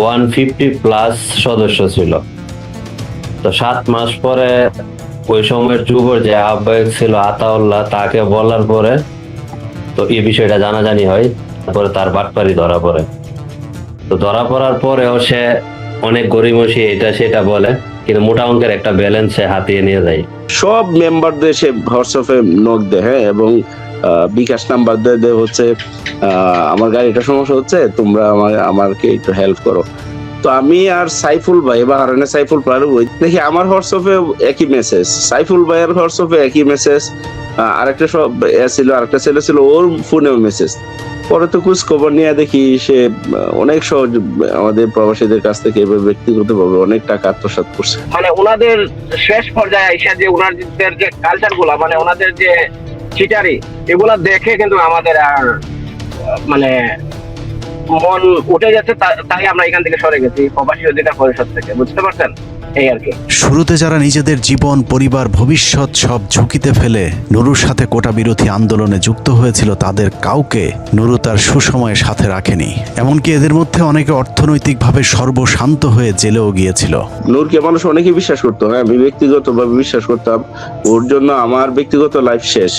150+ সদস্য ছিল। তো 7 মাস পরে ওই সময়ের যুবর যে আহ্বায়ক ছিল আতাউল্লাহ, তাকে বলার পরে তো এই বিষয়টা জানাজানি হয়। তারপরে তার বাটপারি ধরা পড়ে। তো ধরা পড়ার পরেও সে অনেক গরিমসি এটা সেটা বলে, কিন্তু মোটা অঙ্কের একটা ব্যালেন্স সে হাতিয়ে নিয়ে যায়।
সব মেম্বারদের সে হোয়াটসঅ্যাপে নক দেয়, হ্যাঁ, এবং বিকাশ নাম্বার দেয় হচ্ছে আমার গাড়িটা সমস্যা হচ্ছে, তোমরা আমাকে একটু হেল্প করো। তো আমি আর সাইফুল ভাই বা হারানে সাইফুল পারু দেখি আমার হোয়াটসঅ্যাপে একই মেসেজ, সাইফুল ভাইয়ের হোয়াটসঅ্যাপে একই মেসেজ, আরেকটা সব ছিল, আরেকটা ছেলে ছিল ওর ফোনেও মেসেজ। পরে তো খোঁজ খবর নিয়ে দেখি সে অনেক সহজ আমাদের প্রবাসীদের কাছ থেকে ব্যক্তিগতভাবে অনেক টাকা আত্মসাৎ করছে।
মানে ওনাদের শেষ পর্যায়ে এসে যে ওনাদের যে কালচার গুলা, মানে ওনাদের যে চিটারি, এগুলা দেখে কিন্তু আমাদের আর মানে মন উঠে যাচ্ছে, তাই আমরা এখান থেকে সরে গেছি প্রবাসী অধিকার পরিষদ থেকে, বুঝতে পারছেন? এই আর কি।
শুরুতে যারা নিজেদের জীবন, পরিবার, ভবিষ্যৎ সব ঝুঁকিতে ফেলে নুরুর সাথে কোটা বিরোধী আন্দোলনে যুক্ত হয়েছিল, তাদের কাউকে নুরু তার সুসময়ে সাথে রাখেনি। এমনকি এদের মধ্যে অনেকে অর্থনৈতিকভাবে সর্বশান্ত হয়ে জেলেও গিয়েছিল।
নূরকে মানুষ অনেকেই বিশ্বাস করতো, হ্যাঁ, আমি ব্যক্তিগতভাবে বিশ্বাস করতাম। ওর জন্য আমার ব্যক্তিগত লাইফ শেষ,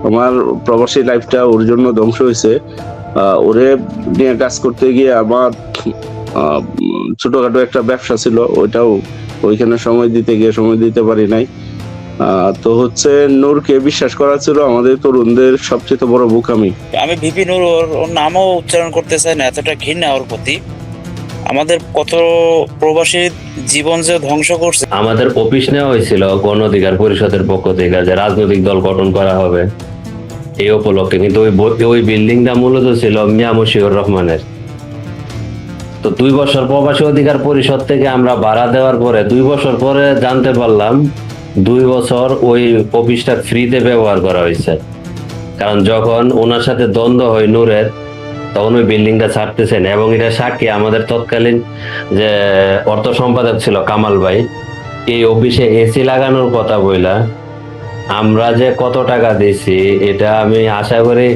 আমার প্রবাসী লাইফটা ওর জন্য ধ্বংস হয়েছে। ওরে নিয়ে কাজ করতে গিয়ে আমার ছোটখাটো একটা ব্যবসা ছিল, ওইটাও ওইখানে সময় দিতে পারি নাই। তো হচ্ছে নূরকে বিশ্বাস করা ছিল আমাদের তরুণদের সবচেয়ে বড় বোকামি।
আমি ভিপি নূর ওর নামও উচ্চারণ করতে চাই না, এতটা ঘৃণা ওর প্রতি। আমাদের কত প্রবাসী জীবন যে ধ্বংস করছে।
আমাদের অফিস নেওয়া হয়েছিল গণ অধিকার পরিষদের পক্ষ থেকে যে রাজনৈতিক দল গঠন করা হবে এই উপলক্ষে, কিন্তু ওই বিল্ডিংটা মূলত ছিল মিয়া মশিউর রহমানের। তো 2 বছর প্রবাসী অধিকার পরিষদ থেকে আমরা ভাড়া দেওয়ার পরে 2 বছর পরে জানতে পারলাম 2 বছর ওই অফিসটা ফ্রিতে ব্যবহার করা হয়েছে। কারণ যখন ওনার সাথে দ্বন্দ্ব হয় নূরের, তখন ওই বিল্ডিংটা ছাড়তেছেন। এবং এটা সাক্ষী আমাদের তৎকালীন যে অর্থ সম্পাদক ছিল কামাল ভাই, এই অফিসে এসি লাগানোর কথা বইলা আমরা যে কত টাকা দিছি এটা আমি আশা করি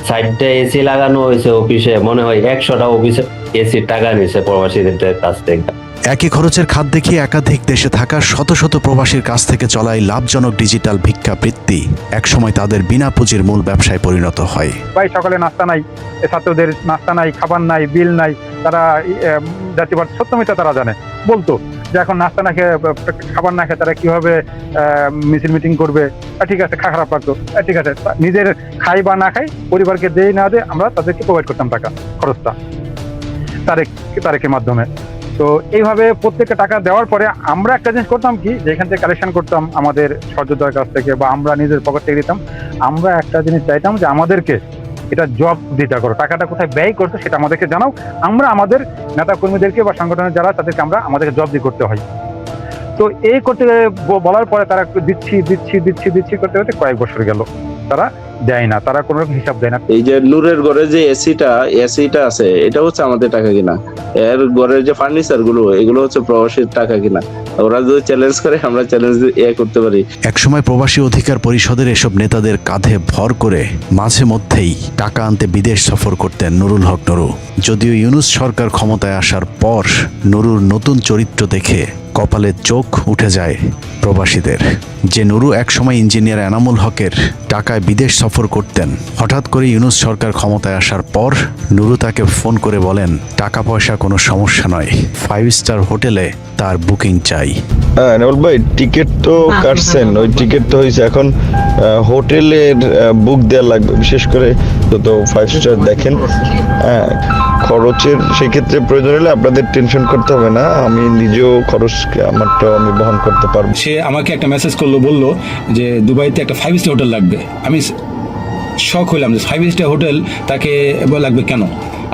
60টা এসি লাগানো হয়েছে অফিসে, মনে হয় 100টা অফিসে এসির টাকা নিছে প্রবাসীদের কাছ থেকে।
একই খরচের খাত দেখিয়ে একাধিক দেশে থাকা শত শত প্রবাসীর কাছ থেকে চলাই লাভজনক ডিজিটাল ভিক্ষাবৃত্তি একসময় তাদের বিনা পুঁজির মূল ব্যবসায় পরিণত হয়।
ভাই সকালে নাস্তা নাই, ছাত্রদের নাস্তা নাই, খাবার নাই, বিল নাই, তারা জাতীয়বাদ সত্যমিতা তারা জানে, বলতো যে এখন নাস্তা না খেয়ে খাবার না খেয়ে তারা কিভাবে মিছিল মিটিং করবে। ঠিক আছে, খারাপ লাগতো, ঠিক আছে, নিজের খাই বা না খাই, পরিবারকে দেই না দে, আমরা তাদেরকে প্রোভাইড করতাম টাকা, খরচটা তারেকের মাধ্যমে। তো এইভাবে প্রত্যেকটা টাকা দেওয়ার পরে আমরা একটা জিনিস করতাম কি, যেখান থেকে কালেকশন করতাম আমাদের সহযোদ্ধার কাছ থেকে বা আমরা নিজের পকেট থেকে দিতাম, আমরা একটা জিনিস চাইতাম যে আমাদেরকে এটা জব দিতে করো, টাকাটা কোথায় ব্যয় করছো সেটা আমাদেরকে জানাও, আমরা আমাদের নেতা কর্মীদেরকে বা সংগঠনের যারা তাদেরকে আমাদেরকে জব দিয়ে করতে হয়। তো এই করতে বলার পরে তারা দিচ্ছি করতে করতে কয়েক বছর গেল, তারা দেয় না, তারা কোনো হিসাব দেয় না।
এই যে নূরের ঘরে যে এসিটা আছে, এটা হচ্ছে আমাদের টাকা কিনা, এর ঘরের যে ফার্নিচার গুলো এগুলো হচ্ছে প্রবাসীর টাকা কিনা। ওরা যদি চ্যালেঞ্জ করে আমরা চ্যালেঞ্জ করতে পারি।
একসময় প্রবাসী অধিকার পরিষদের এসব নেতাদের কাঁধে ভর করে মাঝে মধ্যেই টাকা আনতে বিদেশ সফর করতেন নুরুল হক নুরু। যদিও ইউনূস সরকার ক্ষমতায় আসার পর নুরুর নতুন চরিত্র দেখে কপালে চোখ উঠে যায় প্রবাসীদের। যে নুরু একসময় ইঞ্জিনিয়ার এনামুল হকের টাকায় বিদেশ সফর করতেন, হঠাৎ করে ইউনূস সরকার ক্ষমতায় আসার পর নুরু তাকে ফোন করে বলেন টাকা পয়সা কোনো সমস্যা নয়, 5 স্টার হোটেলে তার বুকিং চাই।
হ্যাঁ এনামুল ভাই, টিকিট তো কাটছেন, ওই টিকিট তো হয়েছে, এখন হোটেলের বুক দেওয়া লাগবে, বিশেষ করে যত 5 স্টার দেখেন। হ্যাঁ, খরচের সেক্ষেত্রে প্রয়োজন হলে আপনাদের টেনশন করতে হবে না, আমি নিজেও খরচ আমারটাও আমি বহন করতে পারবো।
সে আমাকে একটা মেসেজ করলো, বললো যে দুবাইতে একটা 5 স্টার হোটেল লাগবে। আমি শখ হইলাম যে 5 স্টার হোটেল তাকে লাগবে কেন,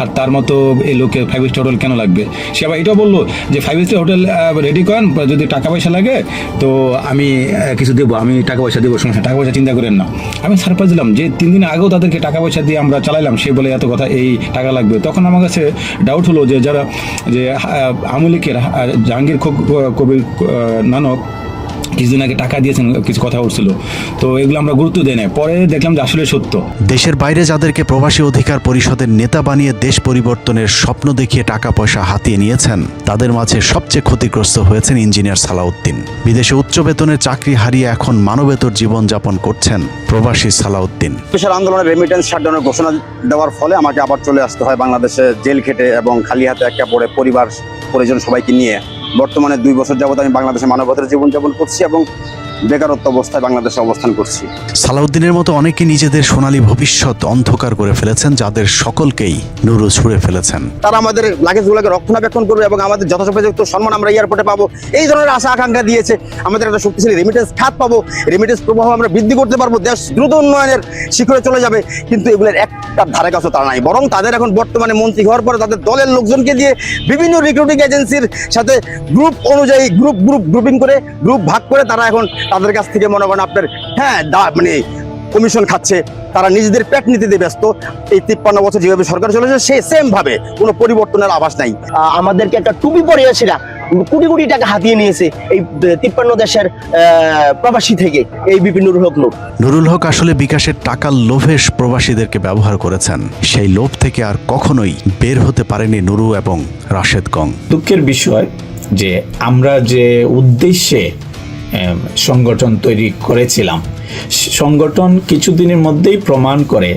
আর তার মতো এই লোকের 5 স্টার হোটেল কেন লাগবে। সে আবার এটাও বললো যে 5 স্টার হোটেল রেডি করেন, যদি টাকা পয়সা লাগে তো আমি কিছু দেবো, আমি টাকা পয়সা দেবো, সমস্যা, টাকা পয়সা চিন্তা করেন না। আমি সারপ্রাইজ দিলাম যে 3 দিন আগেও তাদেরকে টাকা পয়সা দিয়ে আমরা চালাইলাম, সে বলে এত কথা, এই টাকা লাগবে। তখন আমার কাছে ডাউট হলো যে যারা যে আওয়ামী লীগের জাহাঙ্গীর কবির নানক কিছুদিন আগে টাকা দিয়েছেন, কিছু কথা উঠছিল, তো এগুলো আমরা গুরুত্ব দেই না, পরে দেখলাম যে আসলে সত্য।
দেশের বাইরে যাদেরকে প্রবাসী অধিকার পরিষদের নেতা বানিয়ে দেশ পরিবর্তনের স্বপ্ন দেখিয়ে টাকা পয়সা হাতিয়ে নিয়েছেন, তাদের মাঝে সবচেয়ে ক্ষতিগ্রস্ত হয়েছেন ইঞ্জিনিয়ার সালাউদ্দিন। বিদেশে উচ্চ বেতনের চাকরি হারিয়ে এখন মানবেতর জীবনযাপন করছেন প্রবাসী সালাউদ্দিন।
বিশাল আন্দোলনের রেমিটেন্স শাটডাউনের ঘোষণা দেওয়ার ফলে আমাকে আবার চলে আসতে হয় বাংলাদেশে, জেল খেটে এবং খালি হাতে একা পড়ে পরিবার পরিজন সবাইকে নিয়ে। বর্তমানে 2 বছর যাবত আমি বাংলাদেশে মানবতার জীবনযাপন করছি এবং বেকারত্ব অবস্থায় বাংলাদেশে অবস্থান করছি।
সালাউদ্দিনের মতো অনেকে নিজেদের সোনালী ভবিষ্যৎ অন্ধকার করে ফেলেছেন, যাদের সকলকেই নুরু ছুঁড়ে ফেলেছেন।
তারা আমাদের লাগেজগুলোকে রক্ষণাবেক্ষণ করবে এবং আমাদের যথাযথ সম্মান আমরা এয়ারপোর্টে পাবো, এই ধরনের আশা আকাঙ্ক্ষা দিয়েছে। আমাদের একটা শক্তিশালী রেমিটেন্স খাত পাবো, রেমিটেন্স প্রবাহ আমরা বৃদ্ধি করতে পারবো, দেশ দ্রুত উন্নয়নের শিখরে চলে যাবে। কিন্তু এগুলোর একটা ধারে কাছে তারা নাই, বরং তাদের এখন বর্তমানে মন্ত্রী হওয়ার পরে তাদের দলের লোকজনকে দিয়ে বিভিন্ন রিক্রুটিং এজেন্সির সাথে গ্রুপ অনুযায়ী গ্রুপিং করে গ্রুপ ভাগ করে তারা এখন তাদের কাছ থেকে মনে করেন আপনার মানে কমিশন খাচ্ছে। তারা নিজেদের পেট নীতিতে ব্যস্ত। এই 53 বছর যেভাবে সরকার চলেছে সে সেম ভাবে কোনো পরিবর্তনের আভাস নাই।
আমাদেরকে একটা টুপি পরিয়েছিলা, কোটি কোটি টাকা হাতিয়ে নিয়েছে এই 53 দেশের প্রবাসী থেকে এই বিপিন নুরুল হক লোক।
নুরুল হক আসলে বিকাশের টাকার লোভে প্রবাসীদেরকে ব্যবহার করেছেন। সেই লোভ থেকে আর কখনোই বের হতে পারেনি নুরু এবং রাশেদ গং।
দুঃখের বিষয় যে আমরা যে উদ্দেশ্যে সংগঠন তৈরি করেছিলাম, সংগঠন কিছুদিনের মধ্যেই প্রমাণ করে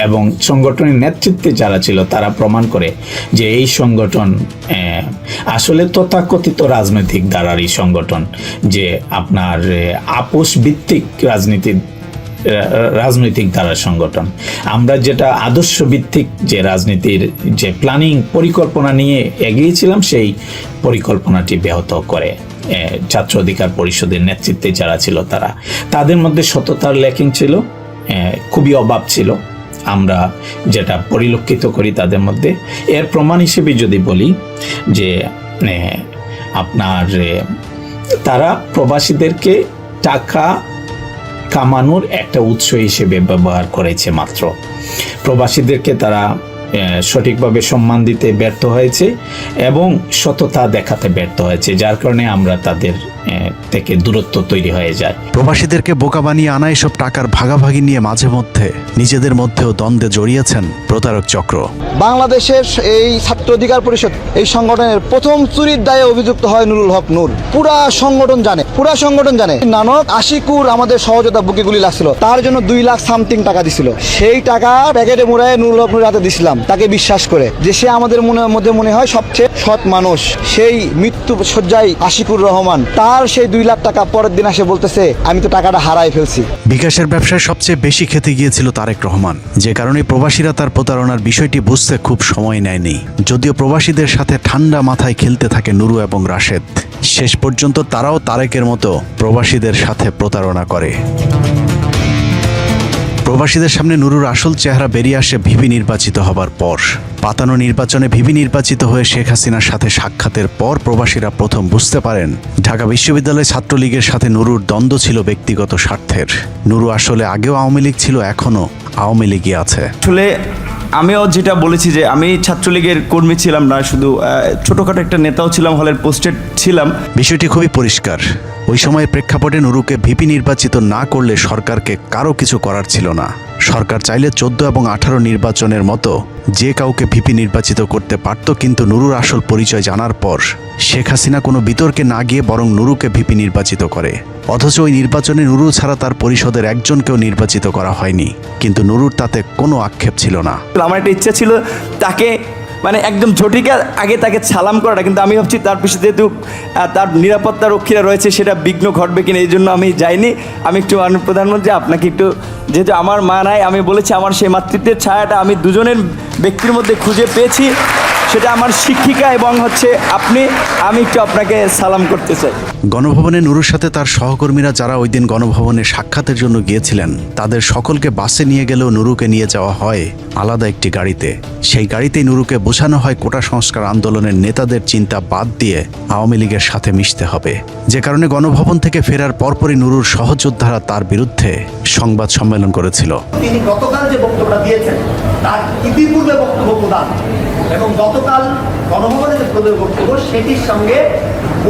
এবং সংগঠনের নেতৃত্বে যারা ছিল তারা প্রমাণ করে যে এই সংগঠন আসলে তথাকথিত রাজনৈতিক ধারারই সংগঠন, যে আপনার আপোষ ভিত্তিক রাজনৈতিক ধারার সংগঠন। আমরা যেটা আদর্শ ভিত্তিক যে রাজনীতির যে প্ল্যানিং পরিকল্পনা নিয়ে এগিয়েছিলাম, সেই পরিকল্পনাটি ব্যাহত করে ছাত্র অধিকার পরিষদের নেতৃত্বে যারা ছিল তাদের মধ্যে সততার ল্যাকিং ছিল, খুবই অভাব ছিল। আমরা যেটা পরিলক্ষিত করি তাদের মধ্যে, এর প্রমাণ হিসেবে যদি বলি যে আপনার তারা প্রবাসীদেরকে টাকা কামানোর একটা উৎস হিসেবে ব্যবহার করেছে মাত্র। প্রবাসীদেরকে তারা সঠিকভাবে সম্মান দিতে ব্যর্থ হয়েছে এবং সততা দেখাতে ব্যর্থ হয়েছে, যার কারণে আমরা তাদের থেকে দূরত্ব তৈরি হয়ে যায়।
প্রবাসীদেরকে বোকা বানিয়ে আনা এসব টাকার ভাগাভাগি নিয়ে মাঝে মধ্যে নিজেদের মধ্যেও দ্বন্দ্বে জড়িয়েছেন প্রতারক চক্র।
বাংলাদেশের এই ছাত্র অধিকার পরিষদ এই সংগঠনের প্রথম চুরির দায়ে অভিযুক্ত হয় নুরুল হক নূর। পুরা সংগঠন জানে নানক আশিকুর আমাদের সহযোদ্ধা বুকে গুলি লাগছিল, তার জন্য 2 লাখ সামথিং টাকা দিছিল। সেই টাকা প্যাকেটে মুড়ায় নুরুল হক নূর হাতে দিছিলাম, তাকে বিশ্বাস করে যে সে আমাদের মধ্যে মনে হয় সবচেয়ে সৎ মানুষ। সেই মৃত্যু শয্যায় আশিকুর রহমান, তার সেই 2 লাখ টাকা পরের দিন আসে বলতেছে আমি তো টাকাটা হারাই ফেলছি।
বিকাশের ব্যবসায় সবচেয়ে বেশি খেতে গিয়েছিল তারেক রহমান, যে কারণে প্রবাসীরা তার প্রতারণার বিষয়টি বুঝতে খুব সময় নেয়নি। যদিও প্রবাসীদের সাথে ঠান্ডা মাথায় খেলতে থাকে নুরু এবং রাশেদ, শেষ পর্যন্ত তারাও তারেকের মতো প্রবাসীদের সাথে প্রতারণা করে। প্রবাসীদের সামনে নুরুর আসল চেহারা বেরিয়ে আসে ভিপি নির্বাচিত হবার পর। পাতানো নির্বাচনে ভিপি নির্বাচিত হয়ে শেখ হাসিনার সাথে সাক্ষাতের পর প্রবাসীরা প্রথম বুঝতে পারেন ঢাকা বিশ্ববিদ্যালয় ছাত্রলীগের সাথে নুরুর দ্বন্দ্ব ছিল ব্যক্তিগত স্বার্থের। নুরু আসলে আগেও আওয়ামী লীগ ছিল, এখনো আওয়ামী লীগই আছে।
আসলে আমিও যেটা বলেছি যে আমি ছাত্রলীগের কর্মী ছিলাম না, শুধু ছোটখাটো একটা নেতাও ছিলাম, হলের পোস্টেড ছিলাম।
বিষয়টি খুবই পরিষ্কার। ওই সময়ের প্রেক্ষাপটে নুরুকে ভিপি নির্বাচিত না করলে সরকারকে কারো কিছু করার ছিল না। সরকার চাইলে 14 এবং 18 নির্বাচনের মতো যে কাউকে ভিপি নির্বাচিত করতে পারত, কিন্তু নুরুর আসল পরিচয় জানার পর শেখ হাসিনা কোনো বিতর্কে না গিয়ে বরং নুরুকে ভিপি নির্বাচিত করে। অথচ ওই নির্বাচনে নুরু ছাড়া তার পরিষদের একজনকেও নির্বাচিত করা হয়নি, কিন্তু নুরুর তাতে কোনো আক্ষেপ ছিল না।
আমার একটা ইচ্ছা ছিল তাকে মানে একদম ঝটিকার আগে তাকে সালাম করাটা, কিন্তু আমি ভাবছি তার পিছনে যেহেতু তার নিরাপত্তা রক্ষীরা রয়েছে সেটা বিঘ্ন ঘটবে কিনা, এই জন্য আমি যাইনি। আমি একটু প্রধানমন্ত্রী আপনাকে একটু, যেহেতু আমার মা নাই, আমি বলেছি আমার সেই মাতৃত্বের ছায়াটা আমি দুজনের ব্যক্তির মধ্যে খুঁজে পেয়েছি, সেটা আমার শিক্ষিকা এবং আমি একটু আপনাকে সালাম করতে চাই।
গণভবনে নুরুর সাথে তার সহকর্মীরা যারা ওই দিন গণভবনে সাক্ষাতের জন্য গিয়েছিলেন, তাদের সকলকে বাসে নিয়ে গেলেও নুরুকে নিয়ে যাওয়া হয় আলাদা একটি গাড়িতে। সেই গাড়িতেই নুরুকে বোঝানো হয় কোটা সংস্কার আন্দোলনের নেতাদের চিন্তা বাদ দিয়ে আওয়ামী লীগের সাথে মিশতে হবে। যে কারণে গণভবন থেকে ফেরার পরপরই নুরুর সহযোদ্ধারা তার বিরুদ্ধে সংবাদ সম্মেলন করেছিল।
তিনি গতকাল যে বক্তব্যটা দিয়েছেন তার ইতিপূর্বে বক্তব্য প্রদান এবং গতকাল গণভবনে যে বক্তব্য সেটির সঙ্গে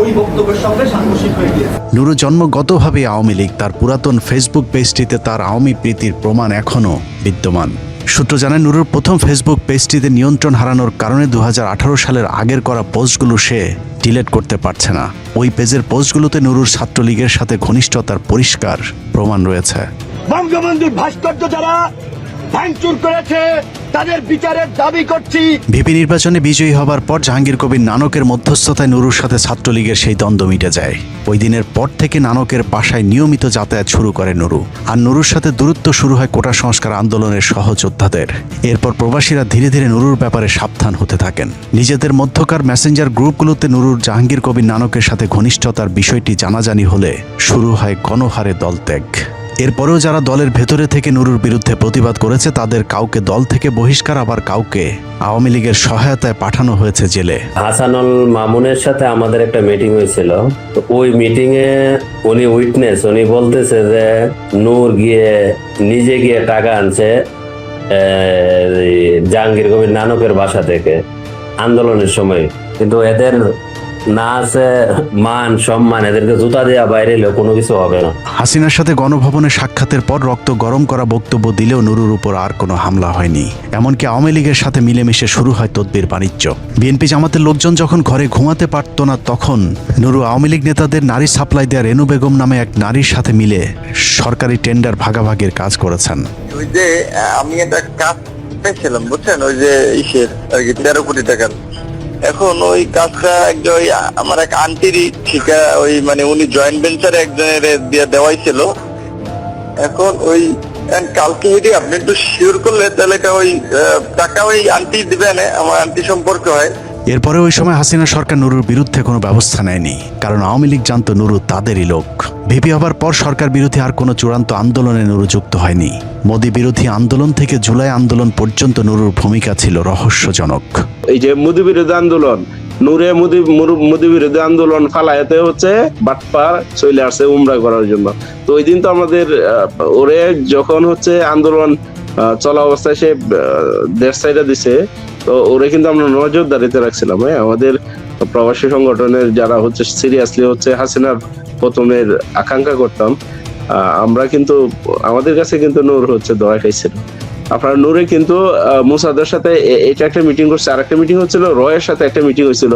ওই বক্তব্যের সঙ্গে সাংঘর্ষিক হয়ে গিয়েছে।
নুরু জন্মগতভাবে আওয়ামী লীগ, তার পুরাতন ফেসবুক পেজটিতে তার আওয়ামী প্রীতির প্রমাণ এখনও বিদ্যমান। সূত্র জানায় নুরুর প্রথম ফেসবুক পেজটিতে নিয়ন্ত্রণ হারানোর কারণে 2018 সালের আগের করা পোস্টগুলো সে ডিলিট করতে পারছে না। ওই পেজের পোস্টগুলোতে নুরুর ছাত্রলীগের সাথে ঘনিষ্ঠতার পরিষ্কার প্রমাণ রয়েছে।
বঙ্গবন্ধুর ভাস্কর্য যারা ভাঙচুর করেছে তাদের বিচারের দাবি করছি।
ভিপি নির্বাচনে বিজয়ী হবার পর জাহাঙ্গীর কবির নানকের মধ্যস্থতায় নুরুর সাথে ছাত্রলীগের সেই দ্বন্দ্ব মিটে যায়। ওই দিনের পর থেকে নানকের বাসায় নিয়মিত যাতায়াত শুরু করে নুরু, আর নুরুর সাথে দূরত্ব শুরু হয় কোটা সংস্কার আন্দোলনের সহযোদ্ধাদের। এরপর প্রবাসীরা ধীরে ধীরে নুরুর ব্যাপারে সাবধান হতে থাকেন। নিজেদের মধ্যকার মেসেঞ্জার গ্রুপগুলোতে নুরুর জাহাঙ্গীর কবির নানকের সাথে ঘনিষ্ঠতার বিষয়টি জানাজানি হলে শুরু হয় গণহারে দলত্যাগ। এরপরেও যারা দলের ভেতরে থেকে নুরুর বিরুদ্ধে প্রতিবাদ করেছে তাদের কাউকে দল থেকে বহিষ্কার, আবার কাউকে আওয়ামী লীগের সহায়তায় পাঠানো হয়েছে জেলে।
হাসানুল মামুনের সাথে আমাদের একটা মিটিং হয়েছিল, তো ওই মিটিং এ উনি বলতেছে যে নূর নিজে গিয়ে টাকা আনছে জাহাঙ্গীর কবির নানকের বাসা থেকে আন্দোলনের সময়, কিন্তু এদের না আছে মান সম্মান, এদেরকে জুতা দেওয়া বাইরে এলেও কোনো কিছু হবে না।
হাসিনার সাথে গণভবনে সাক্ষাতের পর রক্ত গরম করা বক্তব্য দিলেও নুরুর উপর আর কোনো হামলা হয়নি। এমনকি আওয়ামী লীগের সাথে মিলেমিশে শুরু হয় তদবির বাণিজ্য। বিএনপি জামাতের লোকজন যখন ঘরে ঘুমাতে পারত না, তখন নুরু আওয়ামী লীগ নেতাদের নারী সাপ্লাই দেয়া রেনু বেগম নামে এক নারীর সাথে মিলে সরকারি টেন্ডার ভাগাভাগির কাজ করেছেন।
ওই যে আমি একটা কাজ পেয়েছিলাম বুঝছেন, ওই যে ইসের আর কি 13 কোটি টাকার। এখন ওই কাজটা একজন আমার এক আন্টিরই ঠিকা, ওই মানে উনি জয়েন্ট ভেঞ্চারে একজনের দিয়ে দেওয়াইছিল। এখন ওই কালকে যদি আপনি একটু শিওর করলে তাহলে ওই টাকা ওই আন্টি দিবেন, আমার আন্টি সম্পর্ক হয়।
এরপরে ওই সময় হাসিনা সরকার নুরুর বিরুদ্ধে কোনো ব্যবস্থা নেয়নি, কারণ আওয়ামী লীগ জানতো নুরু তাদেরই লোক। ভিপি হবার পর সরকার বিরোধী আর কোনো চূড়ান্ত আন্দোলনে নুরু যুক্ত হয়নি। মোদি বিরোধী আন্দোলন থেকে জুলাই আন্দোলন পর্যন্ত নুরুর ভূমিকা ছিল রহস্যজনক।
এই যে মোদি বিরোধী আন্দোলন, নূরে মোদি বিরোধী আন্দোলন ফালায়াতে হচ্ছে বাটপার চলে আসছে উমরা করার জন্য। তো ওই দিন তো আমাদের ওরে যখন হচ্ছে আন্দোলন চলা অবস্থায় সে দেশ সাইডে দিছে, তো তো ওরা কিন্তু আমরা নজরদারিতে রাখছিলাম। হ্যাঁ, আমাদের প্রবাসী সংগঠনের যারা হচ্ছে সিরিয়াসলি হচ্ছে হাসিনার পতনের আকাঙ্ক্ষা করতাম, আমরা কিন্তু আমাদের কাছে কিন্তু নূর হচ্ছে দয়া খাইছিল। আপনার নূরে কিন্তু মুসাদের সাথে এটা একটা মিটিং করছে, আর একটা মিটিং হচ্ছিল রয়ের সাথে একটা মিটিং হয়েছিল।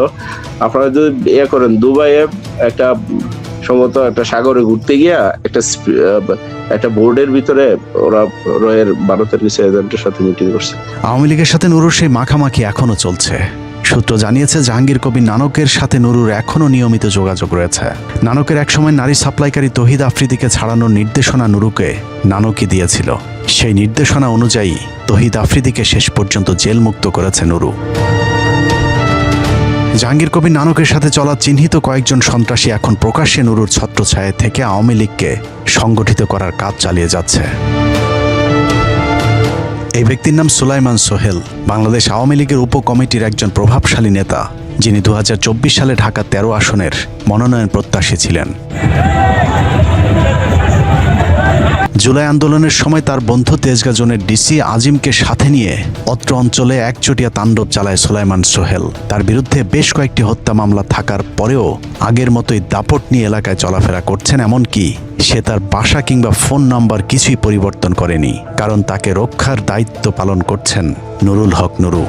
আপনারা যদি ইয়ে করেন, দুবাইয়ে একটা সম্ভবত একটা সাগরে ঘুরতে গিয়া একটা বোর্ডের ভিতরে ওরা রয়ের 12-13 কিছু এজেন্টের সাথে মিটিং করছে।
আওয়ামী লীগের সাথে নুরুর সেই মাখামাখি এখনো চলছে। সূত্র জানিয়েছে জাহাঙ্গীর কবির নানকের সাথে নুরুর এখনো নিয়মিত যোগাযোগ রয়েছে। নানকের একসময় নারী সাপ্লাইকারী তহিদ আফ্রিদিকে ছাড়ানোর নির্দেশনা নুরুকে নানকই দিয়েছিল। সেই নির্দেশনা অনুযায়ী তহিদ আফ্রিদিকে শেষ পর্যন্ত জেলমুক্ত করেছে নুরু। জাহাঙ্গীর কবির নানকের সাথে চলা চিহ্নিত কয়েকজন সন্ত্রাসী এখন প্রকাশ্যে নুরুর ছত্রছায়া থেকে আওয়ামী লীগকে সংগঠিত করার কাজ চালিয়ে যাচ্ছে। এই ব্যক্তির নাম সুলাইমান সোহেল, বাংলাদেশ আওয়ামী লীগের উপকমিটির একজন প্রভাবশালী নেতা, যিনি 2024 সালে ঢাকা 13 আসনের মনোনয়ন প্রত্যাশী ছিলেন। জুলাই আন্দোলনের সময় তার বন্ধু তেজগাঁ জোনের ডিসি আজিমকে সাথে নিয়ে অত্র অঞ্চলে একচটিয়া তাণ্ডব চালায় সুলাইমান সোহেল। তার বিরুদ্ধে বেশ কয়েকটি হত্যা মামলা থাকার পরেও আগের মতোই দাপট নিয়ে এলাকায় চলাফেরা করছেন। এমনকি সে তার বাসা কিংবা ফোন নাম্বার কিছুই পরিবর্তন করেনি, কারণ তাকে রক্ষার দায়িত্ব পালন করছেন নুরুল হক নুরু।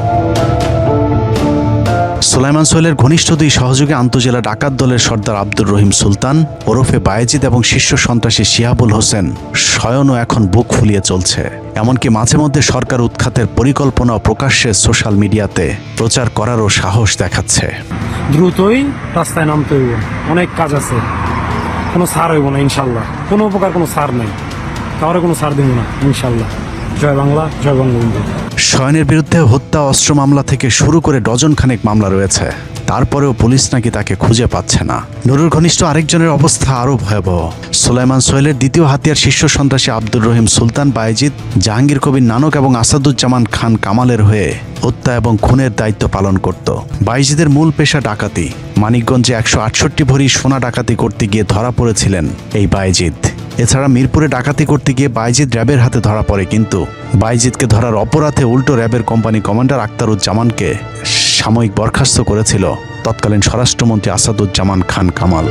সুলাইমান সোহেলের ঘনিষ্ঠ দুই সহযোগী আন্তজেলা ডাকাত দলের সর্দার আব্দুর রহিম সুলতান ওরফে বায়েজিদ এবং শীর্ষ সন্ত্রাসী শিহাবুল হোসেন স্বয়নও এখন বুক ফুলিয়ে চলছে। এমনকি মাঝে মধ্যে সরকার উৎখাতের পরিকল্পনা প্রকাশ্যে সোশ্যাল মিডিয়াতে প্রচার করারও সাহস দেখাচ্ছে।
দ্রুতই রাস্তায় নামতে হইব, অনেক কাজ আছে, কোনো ছাড় হইব না ইনশাল্লাহ, কোনো উপকার কোনো ছাড় নেই, কারো কোনো ছাড় দিব না ইনশাল্লাহ। জয় বাংলা, জয় বঙ্গবন্ধু।
শয়নের বিরুদ্ধে হত্যা, অস্ত্র মামলা থেকে শুরু করে ডজন খানেক মামলা রয়েছে, তারপরেও পুলিশ নাকি তাকে খুঁজে পাচ্ছে না। নুরুর ঘনিষ্ঠ আরেকজনের অবস্থা আরও ভয়াবহ। সুলাইমান সোহেলের দ্বিতীয় হাতিয়ার শীর্ষ সন্ত্রাসী আব্দুর রহিম সুলতান বায়েজিদ জাহাঙ্গীর কবির নানক এবং আসাদুজ্জামান খান কামালের হয়ে হত্যা এবং খুনের দায়িত্ব পালন করত। বায়েজিদের মূল পেশা ডাকাতি। মানিকগঞ্জে 168 ভরি সোনা ডাকাতি করতে গিয়ে ধরা পড়েছিলেন এই বায়েজিদ। এছাড়া মিরপুরে ডাকাতি করতে গিয়ে বায়েজিদ র্যাবের হাতে ধরা পড়ে, কিন্তু বায়েজিদকে ধরার অপরাধে উল্টো র্যাবের কোম্পানি কমান্ডার আখতারুজ্জামানকে সাময়িক বরখাস্ত করেছিল তৎকালীন স্বরাষ্ট্রমন্ত্রী আসাদুজ্জামান খান কামাল।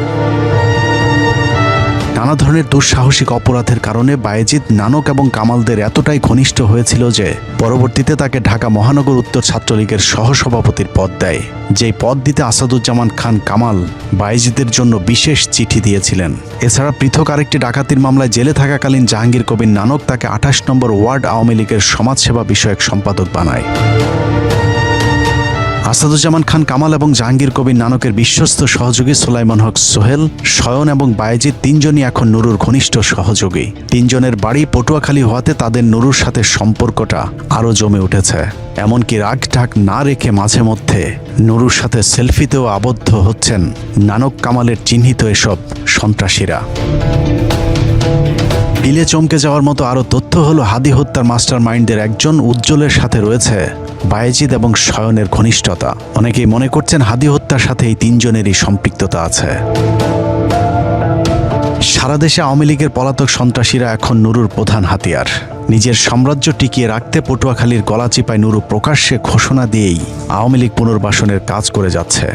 নানা ধরনের দুঃসাহসিক অপরাধের কারণে বায়েজিদ নানক এবং কামালদের এতটাই ঘনিষ্ঠ হয়েছিল যে পরবর্তীতে তাকে ঢাকা মহানগর উত্তর ছাত্রলীগের সহসভাপতির পদ দেয়। যেই পদ দিতে আসাদুজ্জামান খান কামাল বায়েজিদের জন্য বিশেষ চিঠি দিয়েছিলেন। এছাড়া পৃথক আরেকটি ডাকাতির মামলায় জেলে থাকাকালীন জাহাঙ্গীর কবির নানক তাকে 28 নম্বর ওয়ার্ড আওয়ামী লীগের সমাজসেবা বিষয়ক সম্পাদক বানায়। আসাদুজ্জামান খান কামাল এবং জাহাঙ্গীর কবির নানকের বিশ্বস্ত সহযোগী সুলাইমান হক সোহেল, শয়ন এবং বায়েজিদ তিনজনই এখন নুরুর ঘনিষ্ঠ সহযোগী। তিনজনের বাড়ি পটুয়াখালী হওয়াতে তাদের নুরুর সাথে সম্পর্কটা আরও জমে উঠেছে। এমনকি রাগ ঢাক না রেখে মাঝে মধ্যে নুরুর সাথে সেলফিতেও আবদ্ধ হচ্ছেন নানক কামালের চিহ্নিত এসব সন্ত্রাসীরা। বিলে চমকে যাওয়ার মতো আরও তথ্য হলো হাদি হত্যার মাস্টার মাইন্ডদের একজন উজ্জ্বলের সাথে রয়েছে বায়েজিদ এবং শয়নের ঘনিষ্ঠতা। অনেকেই মনে করছেন হাদি হত্যার সাথে এই তিনজনেরই সম্পৃক্ততা আছে। সারা দেশে আওয়ামী লীগের পলাতক সন্ত্রাসীরা এখন নুরুর প্রধান হাতিয়ার। নিজের সাম্রাজ্য টিকিয়ে রাখতে পটুয়াখালীর গলাচিপায় নুরু প্রকাশ্যে ঘোষণা দিয়েই আওয়ামী লীগ পুনর্বাসনের কাজ করে যাচ্ছে।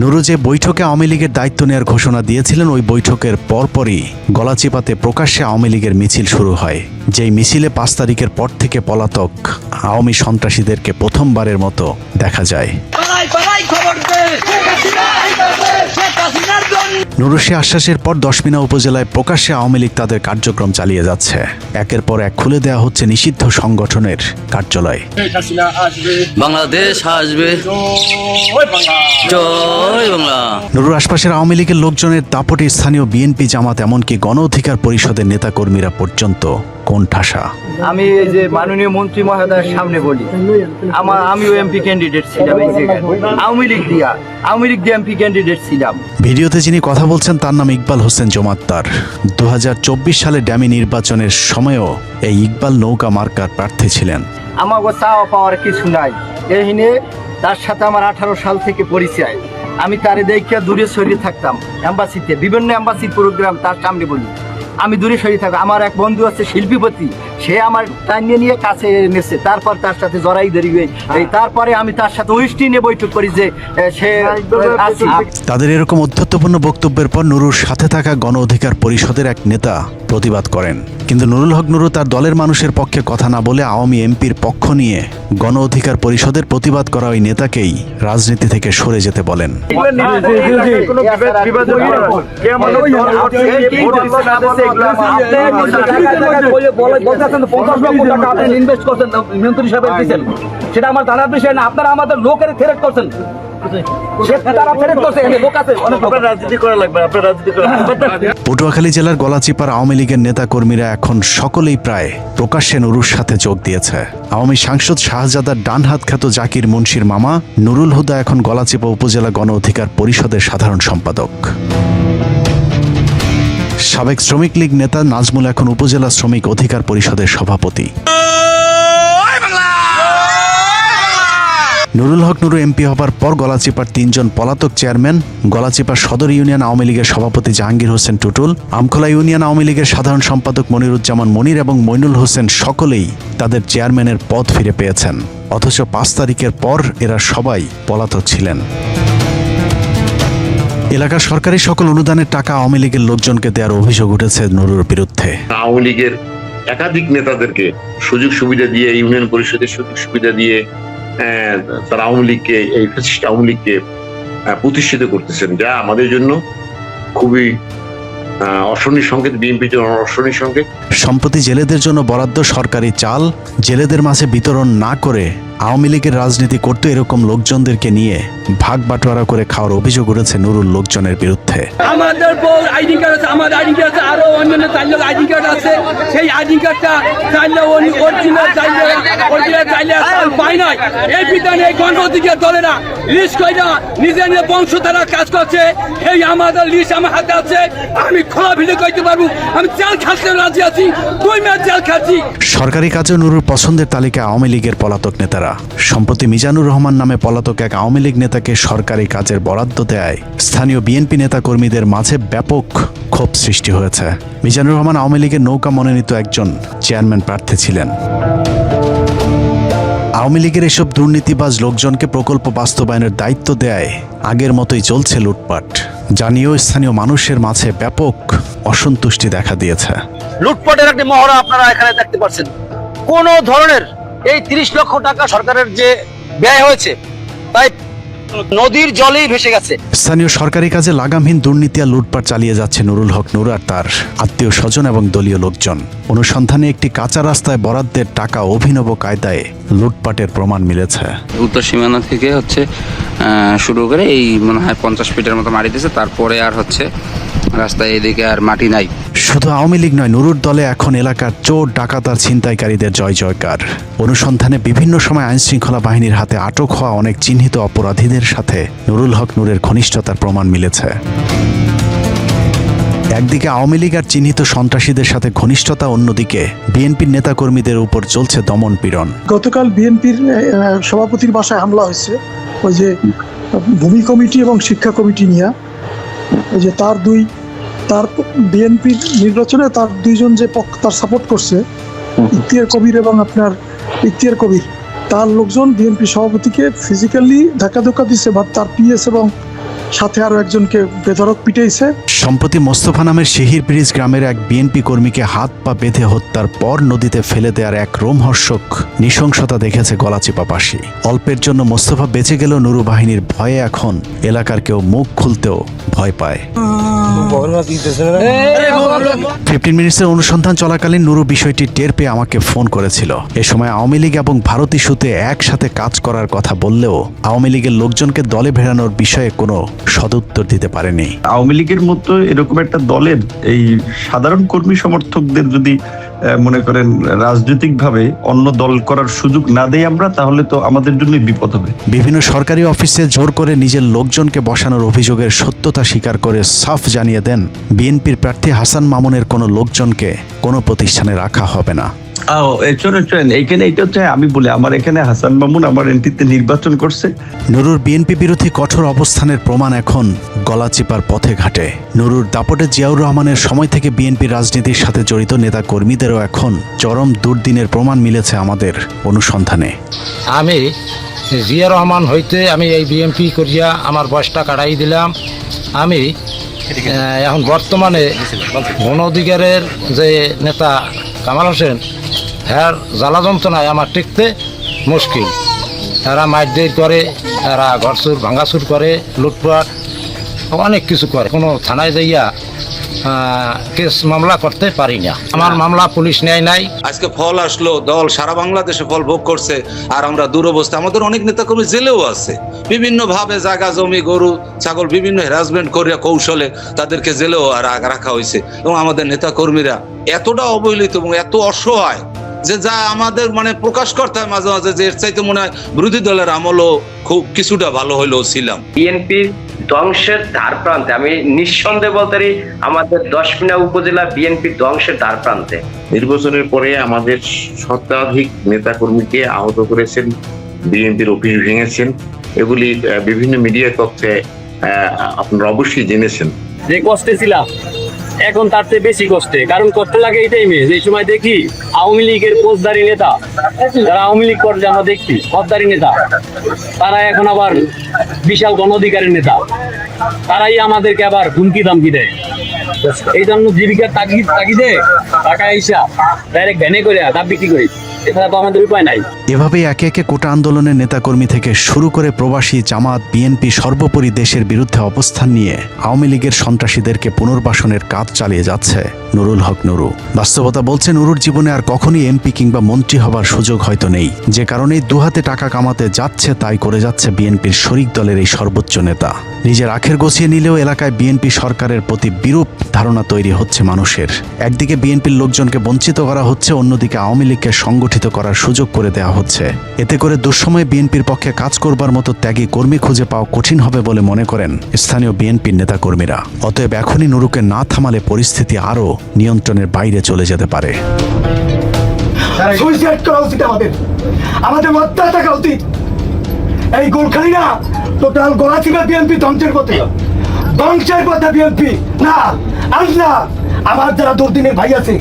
নুরু যে বৈঠকে আওয়ামী লীগের দায়িত্ব নেওয়ার ঘোষণা দিয়েছিলেন, ওই বৈঠকের পরপরই গলাচিপাতে প্রকাশ্যে আওয়ামী লীগের মিছিল শুরু হয়। যেই মিছিলে 5 তারিখের পর থেকে পলাতক আওয়ামী সন্ত্রাসীদেরকে প্রথমবারের মতো দেখা যায়। নুরুশি আশ্বাসের পর দশমিনা উপজেলায় প্রকাশ্যে আওয়ামী লীগ তাদের কার্যক্রম চালিয়ে যাচ্ছে। একের পর এক খুলে দেওয়া হচ্ছে নিষিদ্ধ সংগঠনের কার্যালয়।
বাংলাদেশ আসবে, জয় বাংলা।
নুরুর আশপাশের আওয়ামী লীগের লোকজনের দাপটে স্থানীয় বিএনপি, জামাত, এমনকি গণ অধিকার পরিষদের নেতাকর্মীরা পর্যন্ত কোণঠাসা।
আমি এই যে মাননীয় মন্ত্রী মহোদয়ের সামনে বলি, আমিও এমপি ক্যান্ডিডেট ছিলাম এই জায়গায়, আওয়ামী লীগ দিয়ে এমপি ক্যান্ডিডেট ছিলাম।
ভিডিওতে যিনি কথা বলছেন তার নাম ইকবাল হোসেন জমাদ্দার। 2024 সালে ড্যামি নির্বাচনের সময়ও এই ইকবাল নৌকা মার্কার প্রার্থী ছিলেন।
আমাকে চাওয়া পাওয়ার কিছু নাই। এহিনে তার সাথে আমার 18 সাল থেকে পরিচয়। আমি তারে দেখিয়া দূরে সরিয়ে থাকতাম। এম্বাসিতে বিভিন্ন এম্বাসি প্রোগ্রাম তার সামনে বলি,
আমি দূরে সরিয়ে থাকবো। আমার এক বন্ধু আছে শিল্পীপতি, সে আমার টানিয়ে নিয়ে কাছে এনেছে, তারপর তার সাথে জড়াই ধরিবে, এই তারপরে আমি তার সাথে উইষ্টি নিয়ে বৈঠক করি যে সে আছে।
তাদের এরকম অধ্যত্বপূর্ণ বক্তব্যের পর নুরুর সাথে থাকা গণ অধিকার পরিষদের এক নেতা প্রতিবাদ করেন, কিন্তু নুরুল হক নুরু তার দলের মানুষের পক্ষে কথা না বলে আওয়ামী এমপির পক্ষ নিয়ে গণ অধিকার পরিষদের প্রতিবাদ করা ওই নেতাকেই রাজনীতি থেকে সরে যেতে বলেন।
সেটা আমার জানার বিষয় না, আপনারা আমাদের লোকের থ্রেট করছেন।
পটুয়াখালী জেলার গলাচিপার আওয়ামী লীগের নেতা কর্মীরা এখন সকলেই প্রায় প্রকাশ্যে নুরুর সাথে যোগ দিয়েছে। আওয়ামী সাংসদ শাহজাদার ডানহাত খ্যাত জাকির মুন্সির মামা নুরুল হুদা এখন গলাচিপা উপজেলা গণ অধিকার পরিষদের সাধারণ সম্পাদক। সাবেক শ্রমিক লীগ নেতা নাজমুল এখন উপজেলা শ্রমিক অধিকার পরিষদের সভাপতি। নুরুল হক নুরু এমপি হবার পর গলাচিপার 3 জন পলাতক চেয়ারম্যান, গলাচিপা সদর ইউনিয়ন আওয়ামী লীগের সভাপতি জাহাঙ্গীর হোসেন টুটুল, আমখোলা ইউনিয়ন আওয়ামী লীগের সাধারণ সম্পাদক মনিরুজ্জামান মনির এবং মইনুল হোসেন সকলেই তাদের চেয়ারম্যানের পদ ফিরে পেয়েছেন। অথচ 5 তারিখের পর এরা সবাই পলাতক ছিলেন। এলাকার সরকারি সকল অনুদানের টাকা আওয়ামী লীগের লোকজনকে দেওয়ার অভিযোগ উঠেছে নুরুর বিরুদ্ধে।
আওয়ামী লীগের একাধিক নেতাদেরকে সুযোগ সুবিধা দিয়ে, ইউনিয়ন পরিষদের সুযোগ সুবিধা দিয়ে তারা আওয়ামী লীগকে, এই ফ্যাসিস্ট আওয়ামী লীগকে প্রতিষ্ঠিত করতেছেন, যা আমাদের জন্য খুবই অশনি সংকেত, বিএনপির জন্য অশনি সংকেত।
সম্প্রতি জেলেদের জন্য বরাদ্দ সরকারি চাল জেলেদের মাঝে বিতরণ না করে আওয়ামী লীগের রাজনীতি করতে এরকম লোকজনদেরকে নিয়ে ভাগ বাটোয়ারা করে খাওয়ার অভিযোগ উঠেছে নুরুল লোকজনের বিরুদ্ধে।
আমাদের আইডি কার্ড আছে, আমার আইডি কার্ড আছে, আরো অন্যান্য 4 লোক আইডি কার্ড আছে। সেই আইডি কার্ডটা চাইলে অরিজিনাল চাইলে পাই নাই। এই বিধানে এই গণ অধিকার দলেরা লিস্ট কইরা নিজের বংশ দ্বারা কাজ করছে। এই আমাদের লিস্ট আমার হাতে আছে, আমি খোলা ভিডিও কইতে পারবো। আমি জেল খাটতে রাজি আছি, 2 মাস জেল খাচ্ছি।
সরকারি কাজে নুরুর পছন্দের তালিকায় আওয়ামী লীগের পলাতক নেতারা। সম্প্রতি মিজানুর রহমান নামে পলাতক এক আওয়ামী লীগ নেতাকে সরকারি কাজের বরাদ্দ দেয় স্থানীয় বিএনপি নেতা কর্মীদের মাঝে ব্যাপক ক্ষোভ সৃষ্টি হয়েছে। মিজানুর রহমান আওয়ামী লীগের নৌকা মনোনীত একজন চেয়ারম্যান প্রার্থী ছিলেন। আওয়ামী লীগের এসব দুর্নীতিবাজ লোকজনকে প্রকল্প বাস্তবায়নের দায়িত্ব দেয় আগের মতোই চলছে লুটপাট, জানিয়েও স্থানীয় মানুষের মাঝে ব্যাপক অসন্তুষ্টি দেখা দিয়েছে।
লুটপাটের একটি মহড়া আপনারা এখানে দেখতে পাচ্ছেন। কোন ধরনের এই 30 লক্ষ টাকা সরকারের যে ব্যয় হয়েছে, তাই নদীর জলেই ভেসে গেছে।
স্থানীয় সরকারি কাজে লাগামহীন দুর্নীতি আর লুটপাট চালিয়ে যাচ্ছে নুরুল হক নুরু আর তার আত্মীয় স্বজন এবং দলীয় লোকজন। অনুসন্ধানে একটি কাঁচা রাস্তায় বরাদ্দের টাকা অভিনব কায়দায় লুটপাটের প্রমাণ মিলেছে।
উত্তর সীমানা থেকে শুরু করে এই মনে হয় 50 ফিটের মতো মাটি দিয়েছে, তারপরে আর রাস্তায় এদিকে আর মাটি নাই।
শুধু আওয়ামী লীগ নয়, নুরুর দলে এখন এলাকার চোর ডাকাত আর ছিনতাইকারীদের জয় জয়কার। অনুসন্ধানে বিভিন্ন সময় আইন শৃঙ্খলা বাহিনীর হাতে আটক হওয়া অনেক চিহ্নিত অপরাধীদের সাথে নুরুল হক নুরের ঘনিষ্ঠতার প্রমাণ মিলেছে। একদিকে আওয়ামী লীগ আর চিহ্নিত সন্ত্রাসীদের সাথে ঘনিষ্ঠতা, অন্যদিকে বিএনপির নেতাকর্মীদের উপর চলছে দমন পীড়ন।
গতকাল বিএনপির সভাপতির বাসায় হামলা হয়েছে, ওই যে ভূমি কমিটি এবং শিক্ষা কমিটি নিয়ে, ওই যে তার বিএনপির নির্বাচনে তার 2 জন যে তার সাপোর্ট করছে, ইখতিয়ার কবির এবং আপনার ইখতিয়ার কবির, তার লোকজন বিএনপি সভাপতিকে ফিজিক্যালি ধাক্কা দিচ্ছে, বা তার পিএস এবং সাথে আরো একজনকে বেধড়ক পিটাইছে।
সম্প্রতি মোস্তফা নামের শিহির ব্রিজ গ্রামের এক বিএনপি কর্মীকে হাত পা বেঁধে হত্যার পর নদীতে ফেলে দেওয়ার এক রোমহর্ষক নৃশংসতা দেখেছে গলাচিপাবাসী। অল্পের জন্য মোস্তফা বেঁচে গেল, নুরু বাহিনীর ভয়ে এখন এলাকার কেউ মুখ খুলতেও ভয় পায়। 15 মিনিটসের অনুসন্ধান চলাকালীন নুরু বিষয়টি টের পেয়ে আমাকে ফোন করেছিল। এ সময় আওয়ামী লীগ এবং ভারত ইস্যুতে একসাথে কাজ করার কথা বললেও আওয়ামী লীগের লোকজনকে দলে ভেড়ানোর বিষয়ে কোনো সদুত্তর দিতে পারেনি।
আওয়ামী লীগের মতো এরকম একটা দলের এই সাধারণ কর্মী সমর্থকদের যদি মনে করেন রাজনৈতিকভাবে অন্য দল করার সুযোগ না দেই আমরা, তাহলে তো আমাদের জন্য বিপদ হবে।
বিভিন্ন সরকারি অফিসে জোর করে নিজের লোকজনকে বসানোর অভিযোগের সত্যতা স্বীকার করে সাফ জানিয়ে দেন বিএনপির প্রার্থী হাসান মামুনের কোনো লোকজনকে কোনো প্রতিষ্ঠানে রাখা হবে না।
শোনেন এইখানে এটা হচ্ছে আমি বলি আমার এখানে হাসান মামুন আমার এনটিতে নির্বাচন করছে।
নুরুর বিএনপি বিরোধী কঠোর অবস্থানের প্রমাণ এখন গলাচিপার পথে ঘাটে। নুরুর দাপটে জিয়াউর রহমানের সময় থেকে বিএনপি রাজনীতির সাথে জড়িত নেতা কর্মীদেরও এখন চরম দুর্দিনের প্রমাণ মিলেছে আমাদের অনুসন্ধানে।
আমি জিয়া রহমান হইতে আমি এই বিএনপি করিয়া আমার বয়সটা কাটাই দিলাম। আমি এখন বর্তমানে গণ অধিকারের যে নেতা কামাল হোসেন, হ্যার জ্বালা যন্ত্রণায় আমার টিকতে মুশকিল। এরা মারধর করে, এরা ঘরচুর ভাঙাচুর করে, লুটপাট অনেক কিছু করে। কোনো থানায় যাইয়া কেস মামলা করতে পারি না। আমার মামলা পুলিশ নেয় নাই।
আজকে ফল আসলো, দল সারা বাংলাদেশে ফল ভোগ করছে, আর আমরা দুরবস্থা। আমাদের অনেক নেতাকর্মী জেলেও আছে, বিভিন্ন ভাবে জায়গা জমি গরু ছাগল বিভিন্ন হ্যারাসমেন্ট করিয়া কৌশলে তাদেরকে জেলেও রাখা হয়েছে। এবং আমাদের নেতাকর্মীরা এতটা অবহেলিত এবং এত অসহায় যে যা আমাদের মানে প্রকাশ করতে হয় মাঝে মাঝে, যে এর চাইতে মনে হয় বিরোধী দলের আমলও খুব কিছুটা ভালো হইলেও ছিলাম।
বিএনপি ধ্বংসের ধার প্রান্তে, আমি নিঃসন্দেহে বলতে পারি আমাদের দশমিনা উপজেলা বিএনপি ধ্বংসের ধার প্রান্তে।
নির্বাচনের পরে আমাদের শতাধিক নেতাকর্মীকে আহত করেছেন, বিএনপির অফিস ভেঙেছেন। এগুলি বিভিন্ন মিডিয়া তথ্যে আপনারা অবশ্যই জেনেছেন।
যে কষ্টে ছিলাম এখন তার চেয়ে বেশি কষ্টে, কারণ কষ্ট লাগে এই টাইমে যে সময় দেখি আওয়ামী লীগের পোস্টদারি নেতা, যারা আওয়ামী লীগ করে আমরা দেখছি পদদারি নেতা, তারা এখন আবার বিশাল গণ অধিকারের নেতা, তারাই আমাদেরকে আবার হুমকি দামকি দেয়। এই জন্য জীবিকার তাগিদে টাকা হিসা ডাইরেক্ট ভ্যানে করে দাম বিক্রি করি, এছাড়া তো আমাদের উপায় নাই।
এভাবেই একে একে কোটা আন্দোলনের নেতাকর্মী থেকে শুরু করে প্রবাসী, জামাত, বিএনপি সর্বোপরি দেশের বিরুদ্ধে অবস্থান নিয়ে আওয়ামী লীগের সন্ত্রাসীদেরকে পুনর্বাসনের কাজ চালিয়ে যাচ্ছে নুরুল হক নুরু। বাস্তবতা বলছে নুরুর জীবনে আর কখনই এমপি কিংবা মন্ত্রী হবার সুযোগ হয়তো নেই, যে কারণেই দুহাতে টাকা কামাতে যাচ্ছে তাই করে যাচ্ছে বিএনপির শরিক দলের এই সর্বোচ্চ নেতা। নিজের আখের গছিয়ে নিলেও এলাকায় বিএনপি সরকারের প্রতি বিরূপ ধারণা তৈরি হচ্ছে মানুষের। একদিকে বিএনপির লোকজনকে বঞ্চিত করা হচ্ছে, অন্যদিকে আওয়ামী লীগকে সংগঠিত করার সুযোগ করে দেওয়া হচ্ছে। এতে করে দুঃসময়ে বিএনপির পক্ষে কাজ করবার মতো ত্যাগী কর্মী খুঁজে পাওয়া কঠিন হবে বলে মনে করেন স্থানীয় বিএনপির নেতাকর্মীরা। অতএব এখনই নুরুকে না থামালে পরিস্থিতি আরও নিয়ন্ত্রণের বাইরে চলে যেতে পারে।
সুইসাইড করা উচিত, আমাদের মধ্যে থাকা উচিত। এই গোলখালিরা টোটাল গলাচিপা বিএনপি ধ্বংসের পথে বিএনপি না। আল্লাহ আমার যারা দুর্দিনের ভাই আছে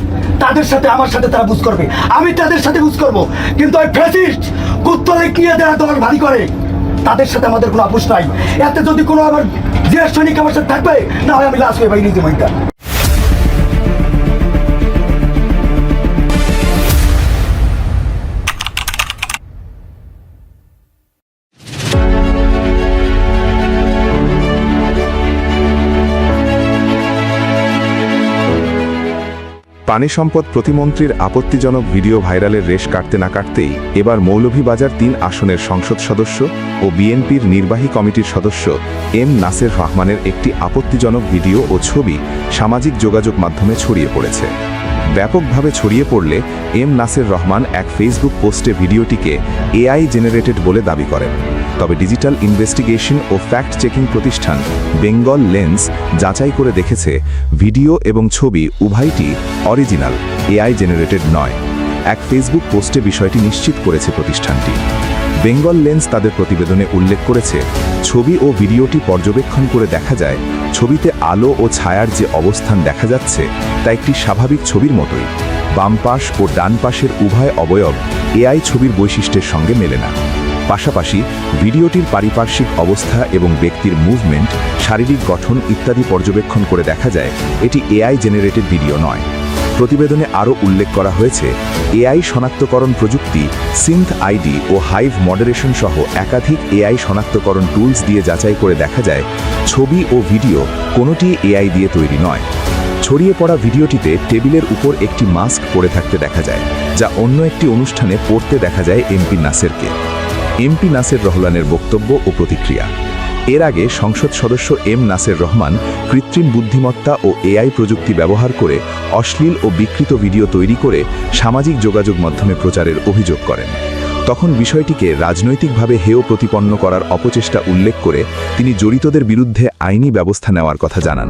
তাদের সাথে আমার সাথে তারা বুঝ করবে, আমি তাদের সাথে বুঝ করবো। কিন্তু ওই ফ্যাসিস্ট কুত্তলে নিয়ে যারা দল ভারী করে তাদের সাথে আমাদের কোনো আপোষ নাই। এতে যদি কোনো আমার যে সৈনিক আমার সাথে থাকবে, না হয় আমি লাশ হয়ে ভাই নিজে মাইটা।
পানি সম্পদ প্রতিমন্ত্রীর আপত্তিজনক ভিডিও ভাইরালের রেশ কাটতে না কাটতেই এবার মৌলভীবাজার ৩ আসনের সংসদ সদস্য ও বিএনপির নির্বাহী কমিটির সদস্য এম নাসের রহমানের একটি আপত্তিজনক ভিডিও ও ছবি সামাজিক যোগাযোগ মাধ্যমে ছড়িয়ে পড়েছে। ব্যাপকভাবে ছড়িয়ে পড়লে এম নাসের রহমান এক ফেসবুক পোস্টে ভিডিওটিকে এআই জেনারেটেড বলে দাবি করেন। তবে ডিজিটাল ইনভেস্টিগেশন ও ফ্যাক্ট চেকিং প্রতিষ্ঠান বেঙ্গল লেন্স যাচাই করে দেখেছে ভিডিও এবং ছবি উভয়টি অরিজিনাল, এআই জেনারেটেড নয়। এক ফেসবুক পোস্টে বিষয়টি নিশ্চিত করেছে প্রতিষ্ঠানটি। বেঙ্গল লেন্স তাদের প্রতিবেদনে উল্লেখ করেছে, ছবি ও ভিডিওটি পর্যবেক্ষণ করে দেখা যায় ছবিতে আলো ও ছায়ার যে অবস্থান দেখা যাচ্ছে তা একটি স্বাভাবিক ছবির মতোই। বাম পাশ ও ডান পাশের উভয় অবয়ব এআই ছবির বৈশিষ্ট্যের সঙ্গে মেলে না। পাশাপাশি ভিডিওটির পারিপার্শ্বিক অবস্থা এবং ব্যক্তির মুভমেন্ট, শারীরিক গঠন ইত্যাদি পর্যবেক্ষণ করে দেখা যায় এটি এআই জেনারেটেড ভিডিও নয়। প্রতিবেদনে আরও উল্লেখ করা হয়েছে, এআই শনাক্তকরণ প্রযুক্তি সিন্থ আইডি ও হাইভ মডারেশন সহ একাধিক এআই শনাক্তকরণ টুলস দিয়ে যাচাই করে দেখা যায় ছবি ও ভিডিও কোনোটি এআই দিয়ে তৈরি নয়। ছড়িয়ে পড়া ভিডিওটিতে টেবিলের উপর একটি মাস্ক পরে থাকতে দেখা যায়, যা অন্য একটি অনুষ্ঠানে পড়তে দেখা যায় এমপি নাসেরকে। এমপি নাসের রহমানের বক্তব্য ও প্রতিক্রিয়া। এর আগে সংসদ সদস্য এম নাসের রহমান কৃত্রিম বুদ্ধিমত্তা ও এআই প্রযুক্তি ব্যবহার করে অশ্লীল ও বিকৃত ভিডিও তৈরি করে সামাজিক যোগাযোগ মাধ্যমে প্রচারের অভিযোগ করেন। তখন বিষয়টিকে রাজনৈতিকভাবে হেয় প্রতিপন্ন করার অপচেষ্টা উল্লেখ করে তিনি জড়িতদের বিরুদ্ধে আইনি ব্যবস্থা নেওয়ার কথা জানান।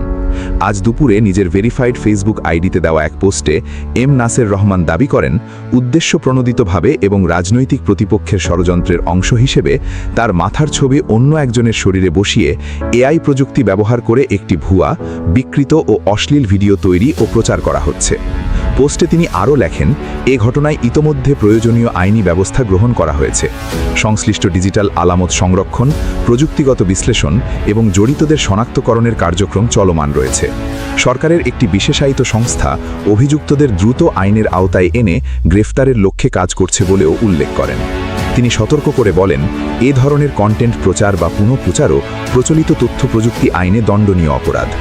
আজ দুপুরে নিজের ভেরিফাইড ফেসবুক আইডিতে দেওয়া এক পোস্টে এম নাসের রহমান দাবি করেন, উদ্দেশ্য প্রণোদিতভাবে এবং রাজনৈতিক প্রতিপক্ষের ষড়যন্ত্রের অংশ হিসেবে তার মাথার ছবি অন্য একজনের শরীরে বসিয়ে এআই প্রযুক্তি ব্যবহার করে একটি ভুয়া, বিকৃত ও অশ্লীল ভিডিও তৈরি ও প্রচার করা হচ্ছে। পোস্টে তিনি আরও লেখেন, এ ঘটনায় ইতোমধ্যে প্রয়োজনীয় আইনি ব্যবস্থা গ্রহণ করা হয়েছে। সংশ্লিষ্ট ডিজিটাল আলামত সংরক্ষণ, প্রযুক্তিগত বিশ্লেষণ এবং জড়িতদের শনাক্তকরণের কার্যক্রম চলমান রয়েছে। সরকারের একটি বিশেষায়িত সংস্থা অভিযুক্তদের দ্রুত আইনের আওতায় এনে গ্রেফতারের লক্ষ্যে কাজ করছে বলেও উল্লেখ করেন। তিনি সতর্ক করে বলেন, এ ধরনের কন্টেন্ট প্রচার বা পুনঃপ্রচারও প্রচলিত তথ্য প্রযুক্তি আইনে দণ্ডনীয় অপরাধ।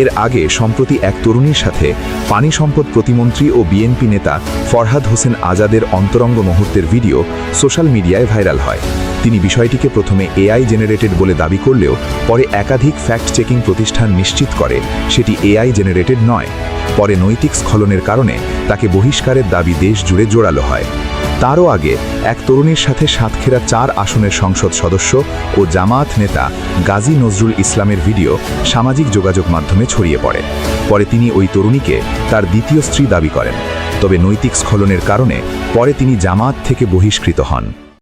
এর আগে সম্প্রতি এক তরুণীর সাথে পানি সম্পদ প্রতিমন্ত্রী ও বিএনপি নেতা ফরহাদ হোসেন আজাদের অন্তরঙ্গ মুহূর্তের ভিডিও সোশ্যাল মিডিয়ায় ভাইরাল হয়। তিনি বিষয়টিকে প্রথমে এআই জেনারেটেড বলে দাবি করলেও পরে একাধিক ফ্যাক্ট চেকিং প্রতিষ্ঠান নিশ্চিত করে সেটি এআই জেনারেটেড নয়। পরে নৈতিক স্খলনের কারণে তাকে বহিষ্কারের দাবি দেশ জুড়ে জোরালো হয়। তারও আগে এক তরুণীর সাথে সাতক্ষীরা 4 আসনের সংসদ সদস্য ও জামায়াত নেতা গাজী নজরুল ইসলামের ভিডিও সামাজিক যোগাযোগ মাধ্যমে ছড়িয়ে পড়ে। পরে তিনি ওই তরুণীকে তার দ্বিতীয় স্ত্রী দাবি করেন। তবে নৈতিক স্খলনের কারণে পরে তিনি জামায়াত থেকে বহিষ্কৃত হন।